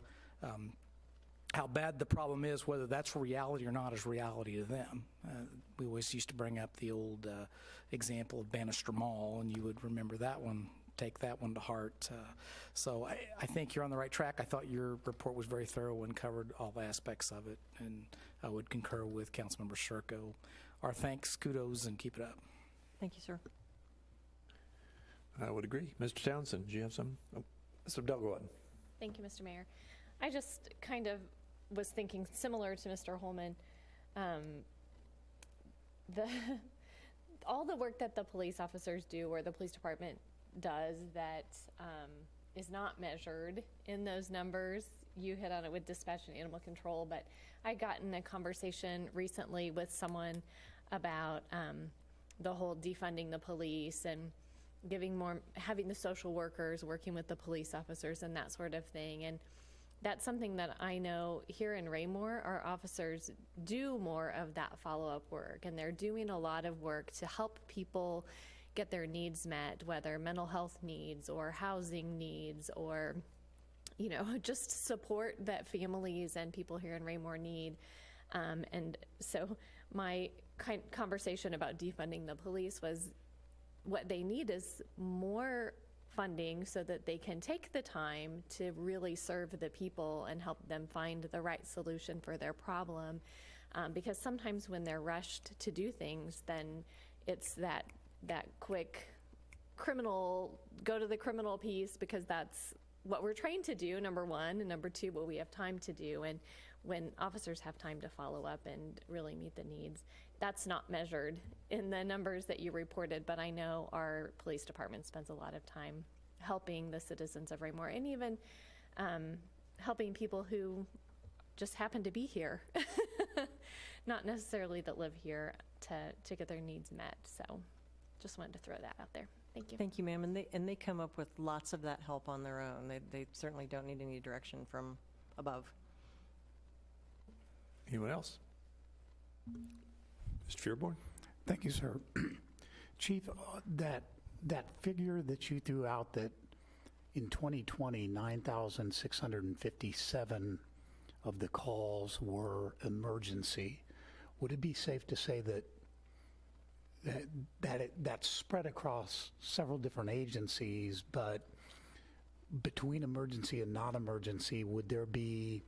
[SPEAKER 1] how bad the problem is, whether that's reality or not, is reality to them. We always used to bring up the old example of Bannister Mall, and you would remember that one, take that one to heart. So I think you're on the right track. I thought your report was very thorough and covered all aspects of it, and I would concur with Councilmember Sherko. Our thanks, kudos, and keep it up.
[SPEAKER 9] Thank you, sir.
[SPEAKER 3] I would agree. Mr. Townsend, do you have some? Oh, Mr. Abdel, go ahead.
[SPEAKER 8] Thank you, Mr. Mayor. I just kind of was thinking similar to Mr. Holman. All the work that the police officers do, or the police department does, that is not measured in those numbers. You hit on it with dispatch and animal control, but I got in a conversation recently with someone about the whole defunding the police and having the social workers working with the police officers and that sort of thing. And that's something that I know here in Raymore, our officers do more of that follow-up work, and they're doing a lot of work to help people get their needs met, whether mental health needs or housing needs, or, just support that families and people here in Raymore need. And so my conversation about defunding the police was, what they need is more funding so that they can take the time to really serve the people and help them find the right solution for their problem. Because sometimes when they're rushed to do things, then it's that quick go to the criminal piece, because that's what we're trained to do, number one, and number two, what we have time to do. And when officers have time to follow up and really meet the needs, that's not measured in the numbers that you reported, but I know our police department spends a lot of time helping the citizens of Raymore, and even helping people who just happen to be here, not necessarily that live here, to get their needs met. So just wanted to throw that out there. Thank you.
[SPEAKER 9] Thank you, ma'am. And they come up with lots of that help on their own. They certainly don't need any direction from above.
[SPEAKER 3] Anyone else? Mr. Fearborn?
[SPEAKER 4] Thank you, sir. Chief, that figure that you threw out, that in 2020, 9,657 of the calls were emergency, would it be safe to say that's spread across several different agencies, but between emergency and non-emergency, would there be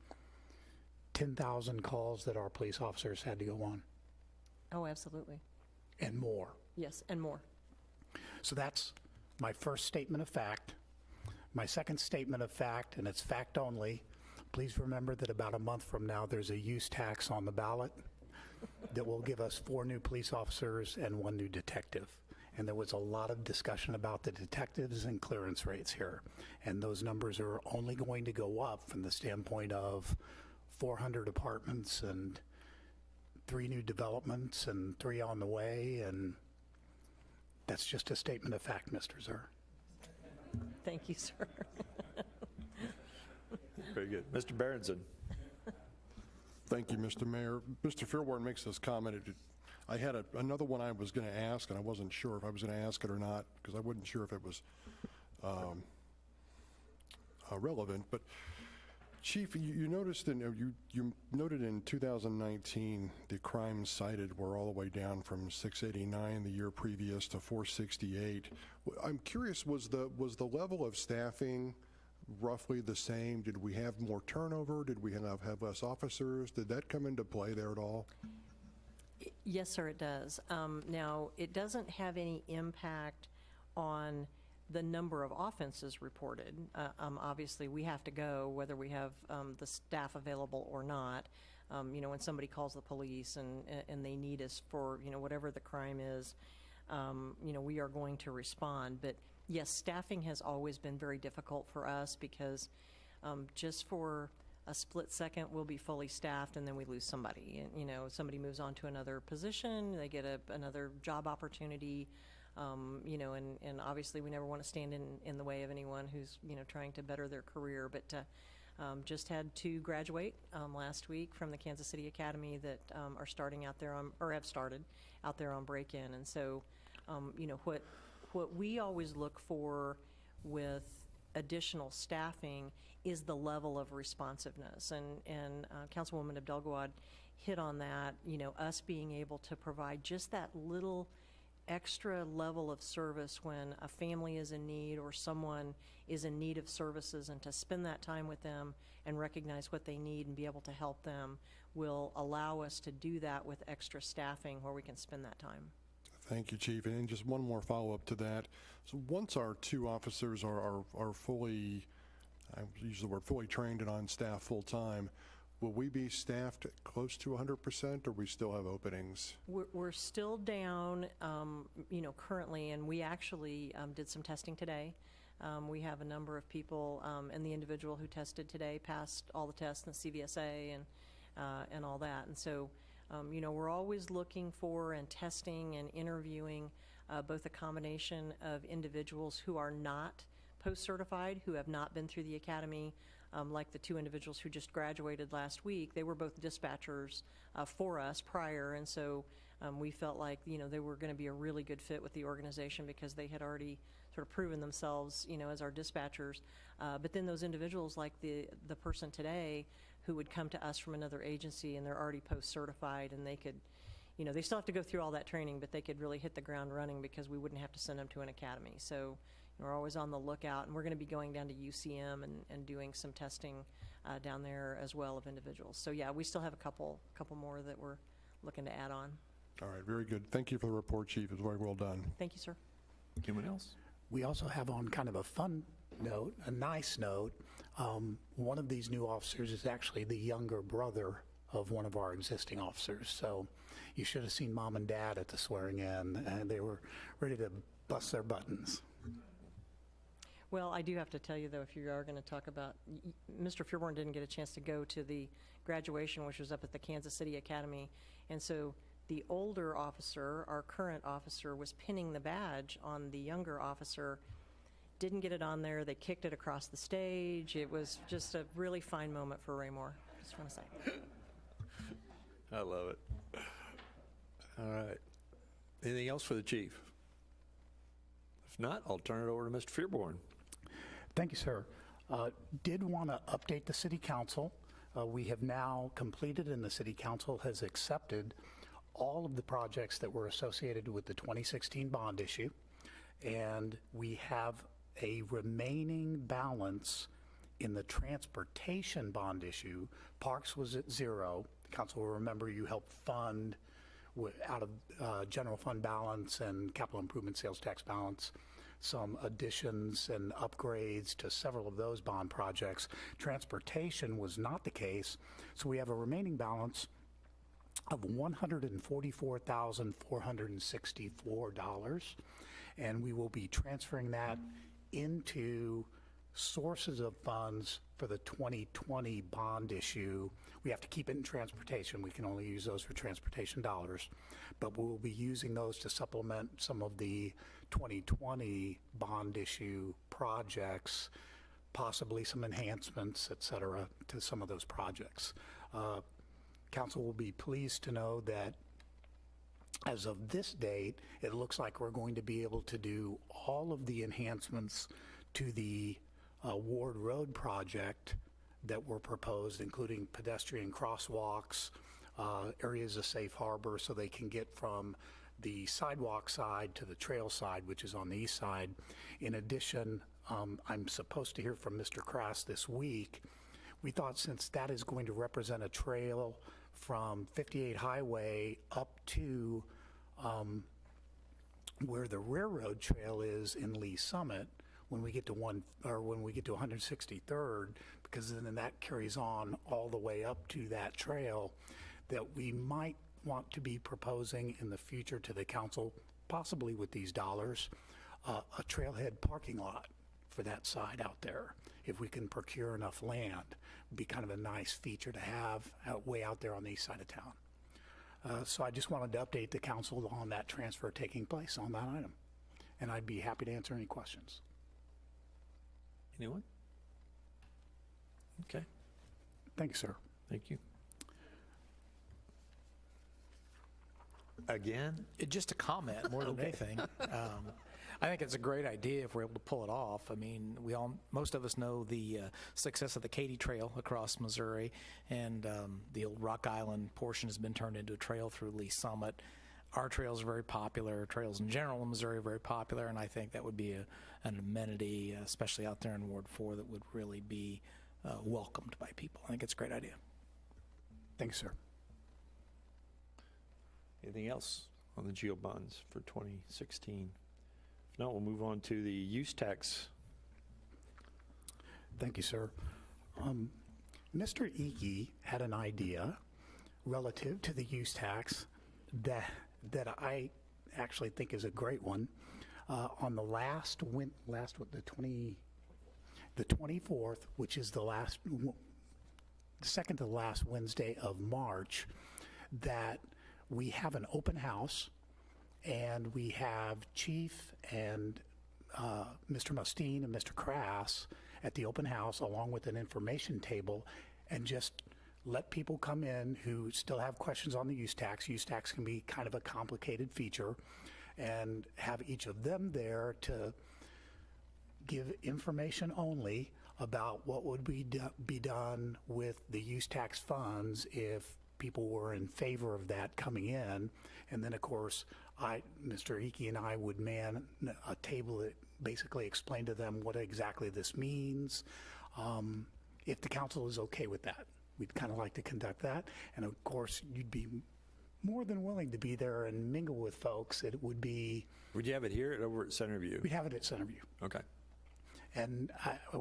[SPEAKER 4] 10,000 calls that our police officers had to go on?
[SPEAKER 9] Oh, absolutely.
[SPEAKER 4] And more.
[SPEAKER 9] Yes, and more.
[SPEAKER 4] So that's my first statement of fact. My second statement of fact, and it's fact only, please remember that about a month from now, there's a use tax on the ballot that will give us 4 new police officers and 1 new detective. And there was a lot of discussion about the detectives and clearance rates here. And those numbers are only going to go up from the standpoint of 400 apartments and 3 new developments and 3 on the way, and that's just a statement of fact, Mr. Zur.
[SPEAKER 9] Thank you, sir.
[SPEAKER 3] Very good. Mr. Berenson?
[SPEAKER 11] Thank you, Mr. Mayor. Mr. Fearborn makes this comment. I had another one I was going to ask, and I wasn't sure if I was going to ask it or not, because I wasn't sure if it was relevant, but Chief, you noticed you noted in 2019 the crimes cited were all the way down from 689 the year previous to 468. I'm curious, was the level of staffing roughly the same? Did we have more turnover? Did we have less officers? Did that come into play there at all?
[SPEAKER 9] Yes, sir, it does. Now, it doesn't have any impact on the number of offenses reported. Obviously, we have to go whether we have the staff available or not. When somebody calls the police and they need us for, whatever the crime is, we are going to respond. But yes, staffing has always been very difficult for us because just for a split second, we'll be fully staffed and then we lose somebody. And, somebody moves on to another position, they get another job opportunity. And obviously we never want to stand in the way of anyone who's, trying to better their career. But just had to graduate last week from the Kansas City Academy that are starting out there have started out there on break-in. And so, what we always look for with additional staffing is the level of responsiveness. And Councilwoman Abdelgawad hit on that, us being able to provide just that little extra level of service when a family is in need or someone is in need of services, and to spend that time with them and recognize what they need and be able to help them will allow us to do that with extra staffing where we can spend that time.
[SPEAKER 11] Thank you, Chief. And just one more follow-up to that. So once our two officers are fully, I use the word fully trained and on staff full-time, will we be staffed close to 100%, or we still have openings?
[SPEAKER 9] We're still down, currently, and we actually did some testing today. We have a number of people, and the individual who tested today passed all the tests and CVSA and all that. And so, we're always looking for and testing and interviewing both a combination of individuals who are not post-certified, who have not been through the academy, like the two individuals who just graduated last week. They were both dispatchers for us prior, and so we felt like, they were going to be a really good fit with the organization because they had already sort of proven themselves, as our dispatchers. But then those individuals, like the person today, who would come to us from another agency and they're already post-certified, and they could, they still have to go through all that training, but they could really hit the ground running because we wouldn't have to send them to an academy. So we're always on the lookout, and we're going to be going down to UCM and doing some testing down there as well of individuals. So yeah, we still have a couple more that we're looking to add on.
[SPEAKER 11] All right, very good. Thank you for the report, Chief. It's very well done.
[SPEAKER 9] Thank you, sir.
[SPEAKER 3] Anyone else?
[SPEAKER 4] We also have, on kind of a fun note, a nice note, one of these new officers is actually the younger brother of one of our existing officers. So you should have seen Mom and Dad at the swearing in, and they were ready to bust their buttons.
[SPEAKER 9] Well, I do have to tell you, though, if you are going to talk about, Mr. Fearborn didn't get a chance to go to the graduation, which was up at the Kansas City Academy, and so the older officer, our current officer, was pinning the badge on the younger officer, didn't get it on there, they kicked it across the stage. It was just a really fine moment for Raymore, just want to say.
[SPEAKER 3] I love it. All right. Anything else for the chief? If not, I'll turn it over to Mr. Fearborn.
[SPEAKER 4] Thank you, sir. Did want to update the City Council. We have now completed, and the City Council has accepted all of the projects that were associated with the 2016 bond issue, and we have a remaining balance in the transportation bond issue. Parks was at zero. The council will remember you helped fund out of general fund balance and capital improvement sales tax balance some additions and upgrades to several of those bond projects. Transportation was not the case, so we have a remaining balance of $144,464, and we will be transferring that into sources of funds for the 2020 bond issue. We have to keep it in transportation. We can only use those for transportation dollars, but we'll be using those to supplement some of the 2020 bond issue projects, possibly some enhancements, et cetera, to some of those projects. Council will be pleased to know that as of this date, it looks like we're going to be able to do all of the enhancements to the Ward Road project that were proposed, including pedestrian crosswalks, areas of safe harbor so they can get from the sidewalk side to the trail side, which is on the east side. In addition, I'm supposed to hear from Mr. Krass this week. We thought since that is going to represent a trail from 58 Highway up to where the railroad trail is in Lee Summit, when we get to 163rd, because then that carries on all the way up to that trail, that we might want to be proposing in the future to the council, possibly with these dollars, a trailhead parking lot for that side out there. If we can procure enough land, it'd be kind of a nice feature to have way out there on the east side of town. So I just wanted to update the council on that transfer taking place on that item. And I'd be happy to answer any questions.
[SPEAKER 3] Anyone? Okay,
[SPEAKER 4] Thank you, sir.
[SPEAKER 3] thank you. Again?
[SPEAKER 1] Just a comment more than anything. I think it's a great idea if we're able to pull it off. I mean, most of us know the success of the Katy Trail across Missouri, and the old Rock Island portion has been turned into a trail through Lee Summit. Our trails are very popular. Trails in general in Missouri are very popular, and I think that would be an amenity, especially out there in Ward 4, that would really be welcomed by people. I think it's a great idea.
[SPEAKER 4] Thank you, sir.
[SPEAKER 3] Anything else on the GEO bonds for 2016? If not, we'll move on to the use tax.
[SPEAKER 4] Thank you, sir. Mr. Ike had an idea relative to the use tax that I actually think is a great one. On the the 24th, which is the second to the last Wednesday of March, that we have an open house, and we have Chief and Mr. Mustine and Mr. Krass at the open house, along with an information table, and just let people come in who still have questions on the use tax. Use tax can be kind of a complicated feature, and have each of them there to give information only about what would be done with the use tax funds if people were in favor of that coming in. And then, of course, Mr. Ike and I would man a table that basically explained to them what exactly this means. If the council is okay with that, we'd kind of like to conduct that. And of course, you'd be more than willing to be there and mingle with folks. It would be...
[SPEAKER 3] Would you have it here or over at Centerview?
[SPEAKER 4] We'd have it at Centerview.
[SPEAKER 3] Okay.
[SPEAKER 4] And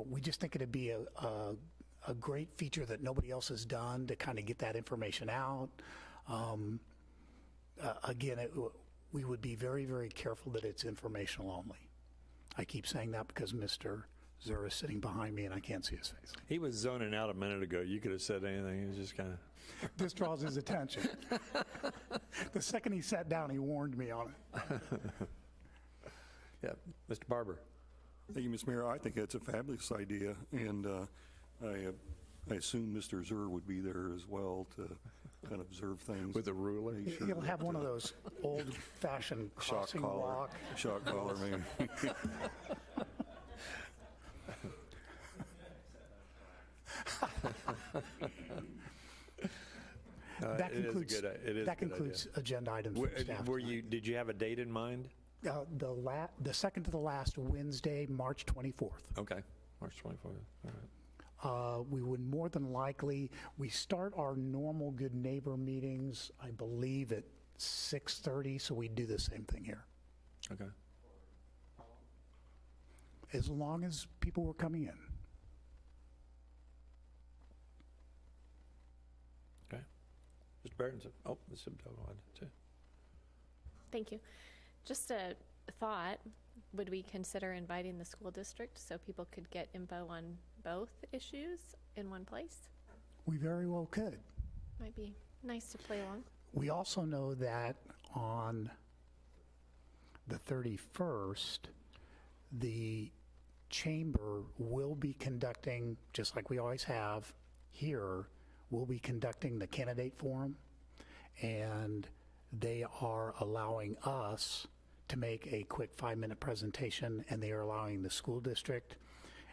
[SPEAKER 4] we just think it'd be a great feature that nobody else has done to kind of get that information out. Again, we would be very, very careful that it's informational only. I keep saying that because Mr. Zur is sitting behind me and I can't see his face.
[SPEAKER 3] He was zoning out a minute ago. You could have said anything. He was just kind of...
[SPEAKER 4] This draws his attention. The second he sat down, he warned me on it.
[SPEAKER 3] Yeah, Mr. Barber.
[SPEAKER 2] Thank you, Mr. Mayor. I think that's a fabulous idea, and I assume Mr. Zur would be there as well to kind of observe things.
[SPEAKER 3] With a ruler?
[SPEAKER 2] Make sure
[SPEAKER 4] He'll have
[SPEAKER 2] that,
[SPEAKER 4] one of those old-fashioned
[SPEAKER 2] shock
[SPEAKER 4] crossing
[SPEAKER 2] collar.
[SPEAKER 4] walk.
[SPEAKER 2] Shock collar, maybe.
[SPEAKER 4] That
[SPEAKER 3] It is a
[SPEAKER 4] concludes,
[SPEAKER 3] good i- it is a
[SPEAKER 4] that
[SPEAKER 3] good
[SPEAKER 4] concludes agenda items from staff.
[SPEAKER 3] Did you have a date in mind?
[SPEAKER 4] The second to the last Wednesday, March 24th.
[SPEAKER 3] Okay, March 24th. All right.
[SPEAKER 4] We would more than likely, we start our normal good neighbor meetings, I believe, at 6:30, so we do the same thing here.
[SPEAKER 3] Okay.
[SPEAKER 4] As long as people were coming in.
[SPEAKER 3] Okay. Mr. Barrington. Oh, Ms. Abdel wanted to.
[SPEAKER 8] Thank you. Just a thought, would we consider inviting the school district so people could get info on both issues in one place?
[SPEAKER 4] We very well could.
[SPEAKER 8] Might be nice to play along.
[SPEAKER 4] We also know that on the 31st, the chamber will be conducting, just like we always have here, we'll be conducting the candidate forum, and they are allowing us to make a quick 5-minute presentation, and they are allowing the school district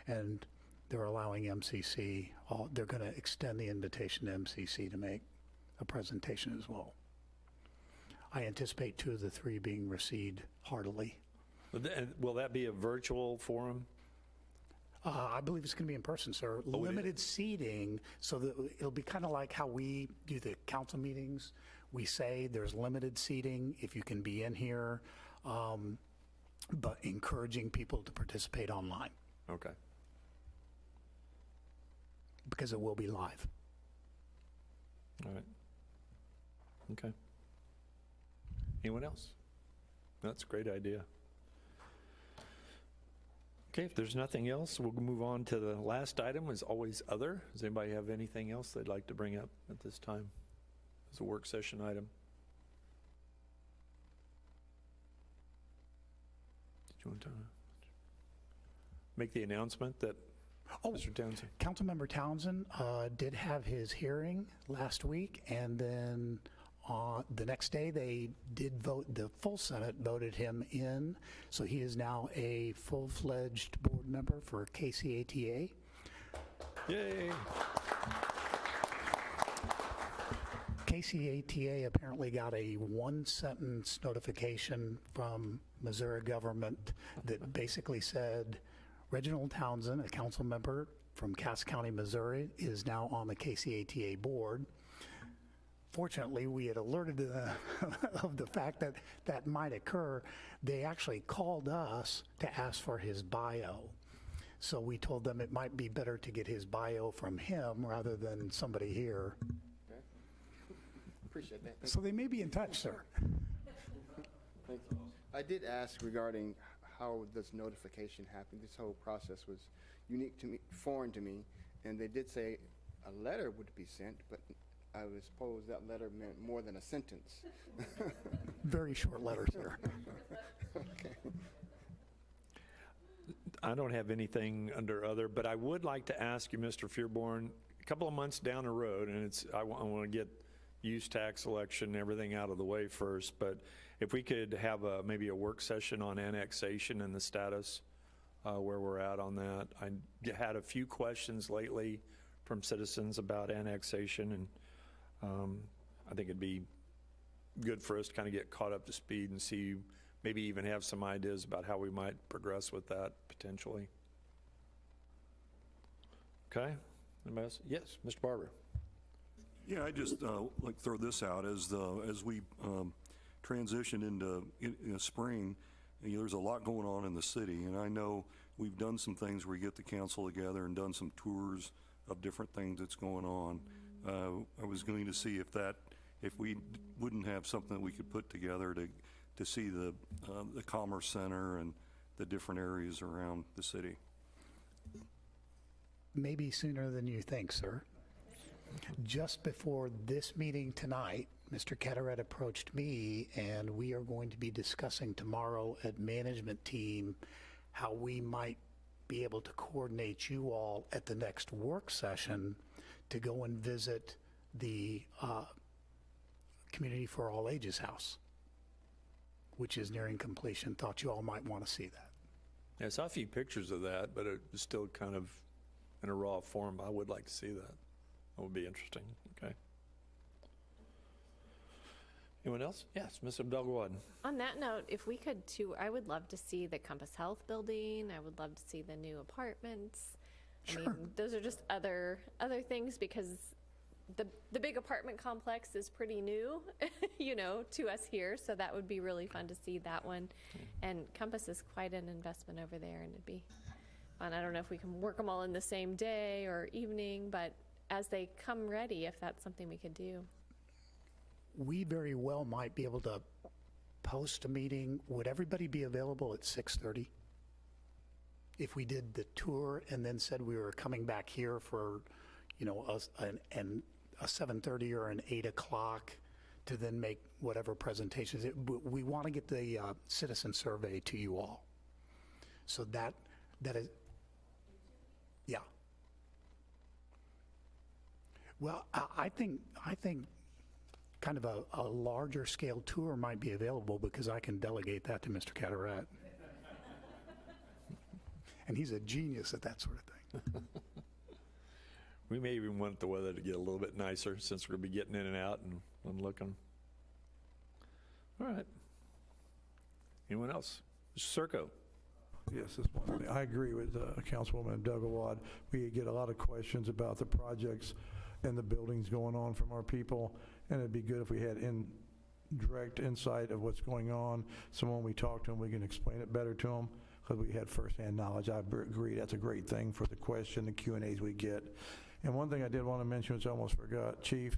[SPEAKER 4] and they're allowing MCC, they're going to extend the invitation to MCC to make a presentation as well. I anticipate 2 of the 3 being received heartily.
[SPEAKER 3] Will that be a virtual forum?
[SPEAKER 4] I believe it's going to be in person, sir. Limited seating, so that it'll be kind of like how we do the council meetings. We say there's limited seating if you can be in here, but encouraging people to participate online
[SPEAKER 3] Okay.
[SPEAKER 4] because it will be live.
[SPEAKER 3] All right. Okay. Anyone else? That's a great idea. Okay, if there's nothing else, we'll move on to the last item, as always, other. Does anybody have anything else they'd like to bring up at this time as a work session item? Did you want to make the announcement that Mr. Townsend?
[SPEAKER 4] Councilmember Townsend did have his hearing last week, and then the next day they did vote, the full Senate voted him in, so he is now a full-fledged board member for KCATA.
[SPEAKER 3] Yay!
[SPEAKER 4] KCATA apparently got a 1-sentence notification from Missouri government that basically said, Reginald Townsend, a council member from Cass County, Missouri, is now on the KCATA board. Fortunately, we had alerted of the fact that that might occur. They actually called us to ask for his bio. So we told them it might be better to get his bio from him rather than somebody here.
[SPEAKER 6] Okay. Appreciate that.
[SPEAKER 4] So they may be in touch, sir.
[SPEAKER 6] Thank you. I did ask regarding how this notification happened. This whole process was unique to me, foreign to me, and they did say a letter would be sent, but I was suppose that letter meant more than a sentence.
[SPEAKER 4] Very short letter, sir.
[SPEAKER 6] Okay.
[SPEAKER 3] I don't have anything under other, but I would like to ask you, Mr. Fearborn, a couple of months down the road, and I want to get use tax election and everything out of the way first, but if we could have maybe a work session on annexation and the status, where we're at on that. I had a few questions lately from citizens about annexation, and I think it'd be good for us to kind of get caught up to speed and see, maybe even have some ideas about how we might progress with that potentially. Okay, anybody else? Yes, Mr. Barber.
[SPEAKER 2] Yeah, I just like throw this out as we transition into spring. You know, there's a lot going on in the city, and I know we've done some things where we get the council together and done some tours of different things that's going on. I was going to see if we wouldn't have something that we could put together to see the Commerce Center and the different areas around the city.
[SPEAKER 4] Maybe sooner than you think, sir. Just before this meeting tonight, Mr. Cataract approached me, and we are going to be discussing tomorrow at management team how we might be able to coordinate you all at the next work session to go and visit the Community for All Ages house, which is nearing completion. Thought you all might want to see that.
[SPEAKER 3] Yeah, I saw a few pictures of that, but it was still kind of in a raw form. I would like to see that. That would be interesting. Okay. Anyone else? Yes, Ms. Abdel-Gawad.
[SPEAKER 8] On that note, if we could too, I would love to see the Compass Health building. I would love to see the new apartments.
[SPEAKER 4] Sure.
[SPEAKER 8] I mean, those are just other things, because the big apartment complex is pretty new, you know, to us here. So that would be really fun to see that one. And Compass is quite an investment over there, and it'd be fun. I don't know if we can work them all in the same day or evening, but as they come ready, if that's something we could do.
[SPEAKER 4] We very well might be able to post a meeting. Would everybody be available at 6:30? If we did the tour and then said we were coming back here for, you know, a 7:30 or an 8 o'clock to then make whatever presentations. We want to get the citizen survey to you all. So that is, yeah. kind of a larger scale tour might be available, because I can delegate that to Mr. Catarat. And he's a genius at that sort of thing.
[SPEAKER 3] We may even want the weather to get a little bit nicer, since we're going to be getting in and out and looking. All right. Anyone else? Mr. Circo?
[SPEAKER 10] Yes, this one thing. I agree with Councilwoman Dougawad. We get a lot of questions about the projects and the buildings going on from our people, and it'd be good if we had direct insight of what's going on. So when we talk to them, we can explain it better to them, because we had firsthand knowledge. I agree, that's a great thing for the question, the Q&As we get. And one thing I did want to mention, which I almost forgot, Chief,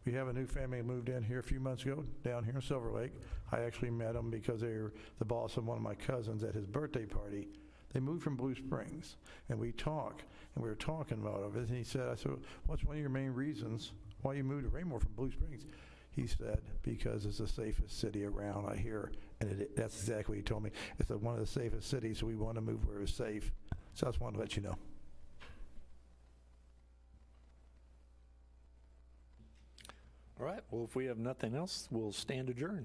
[SPEAKER 10] we have a new family moved in here a few months ago, down here in Silver Lake. I actually met them because they were the boss of one of my cousins at his birthday party. They moved from Blue Springs, and we were talking about it. And he said, I said, what's one of your main reasons why you moved to Raymore from Blue Springs? He said, because it's the safest city around, I hear. And that's exactly what he told me. It's one of the safest cities, so we want to move where it's safe. So I just wanted to let you know.
[SPEAKER 3] All right. Well, if we have nothing else, we'll stand adjourned.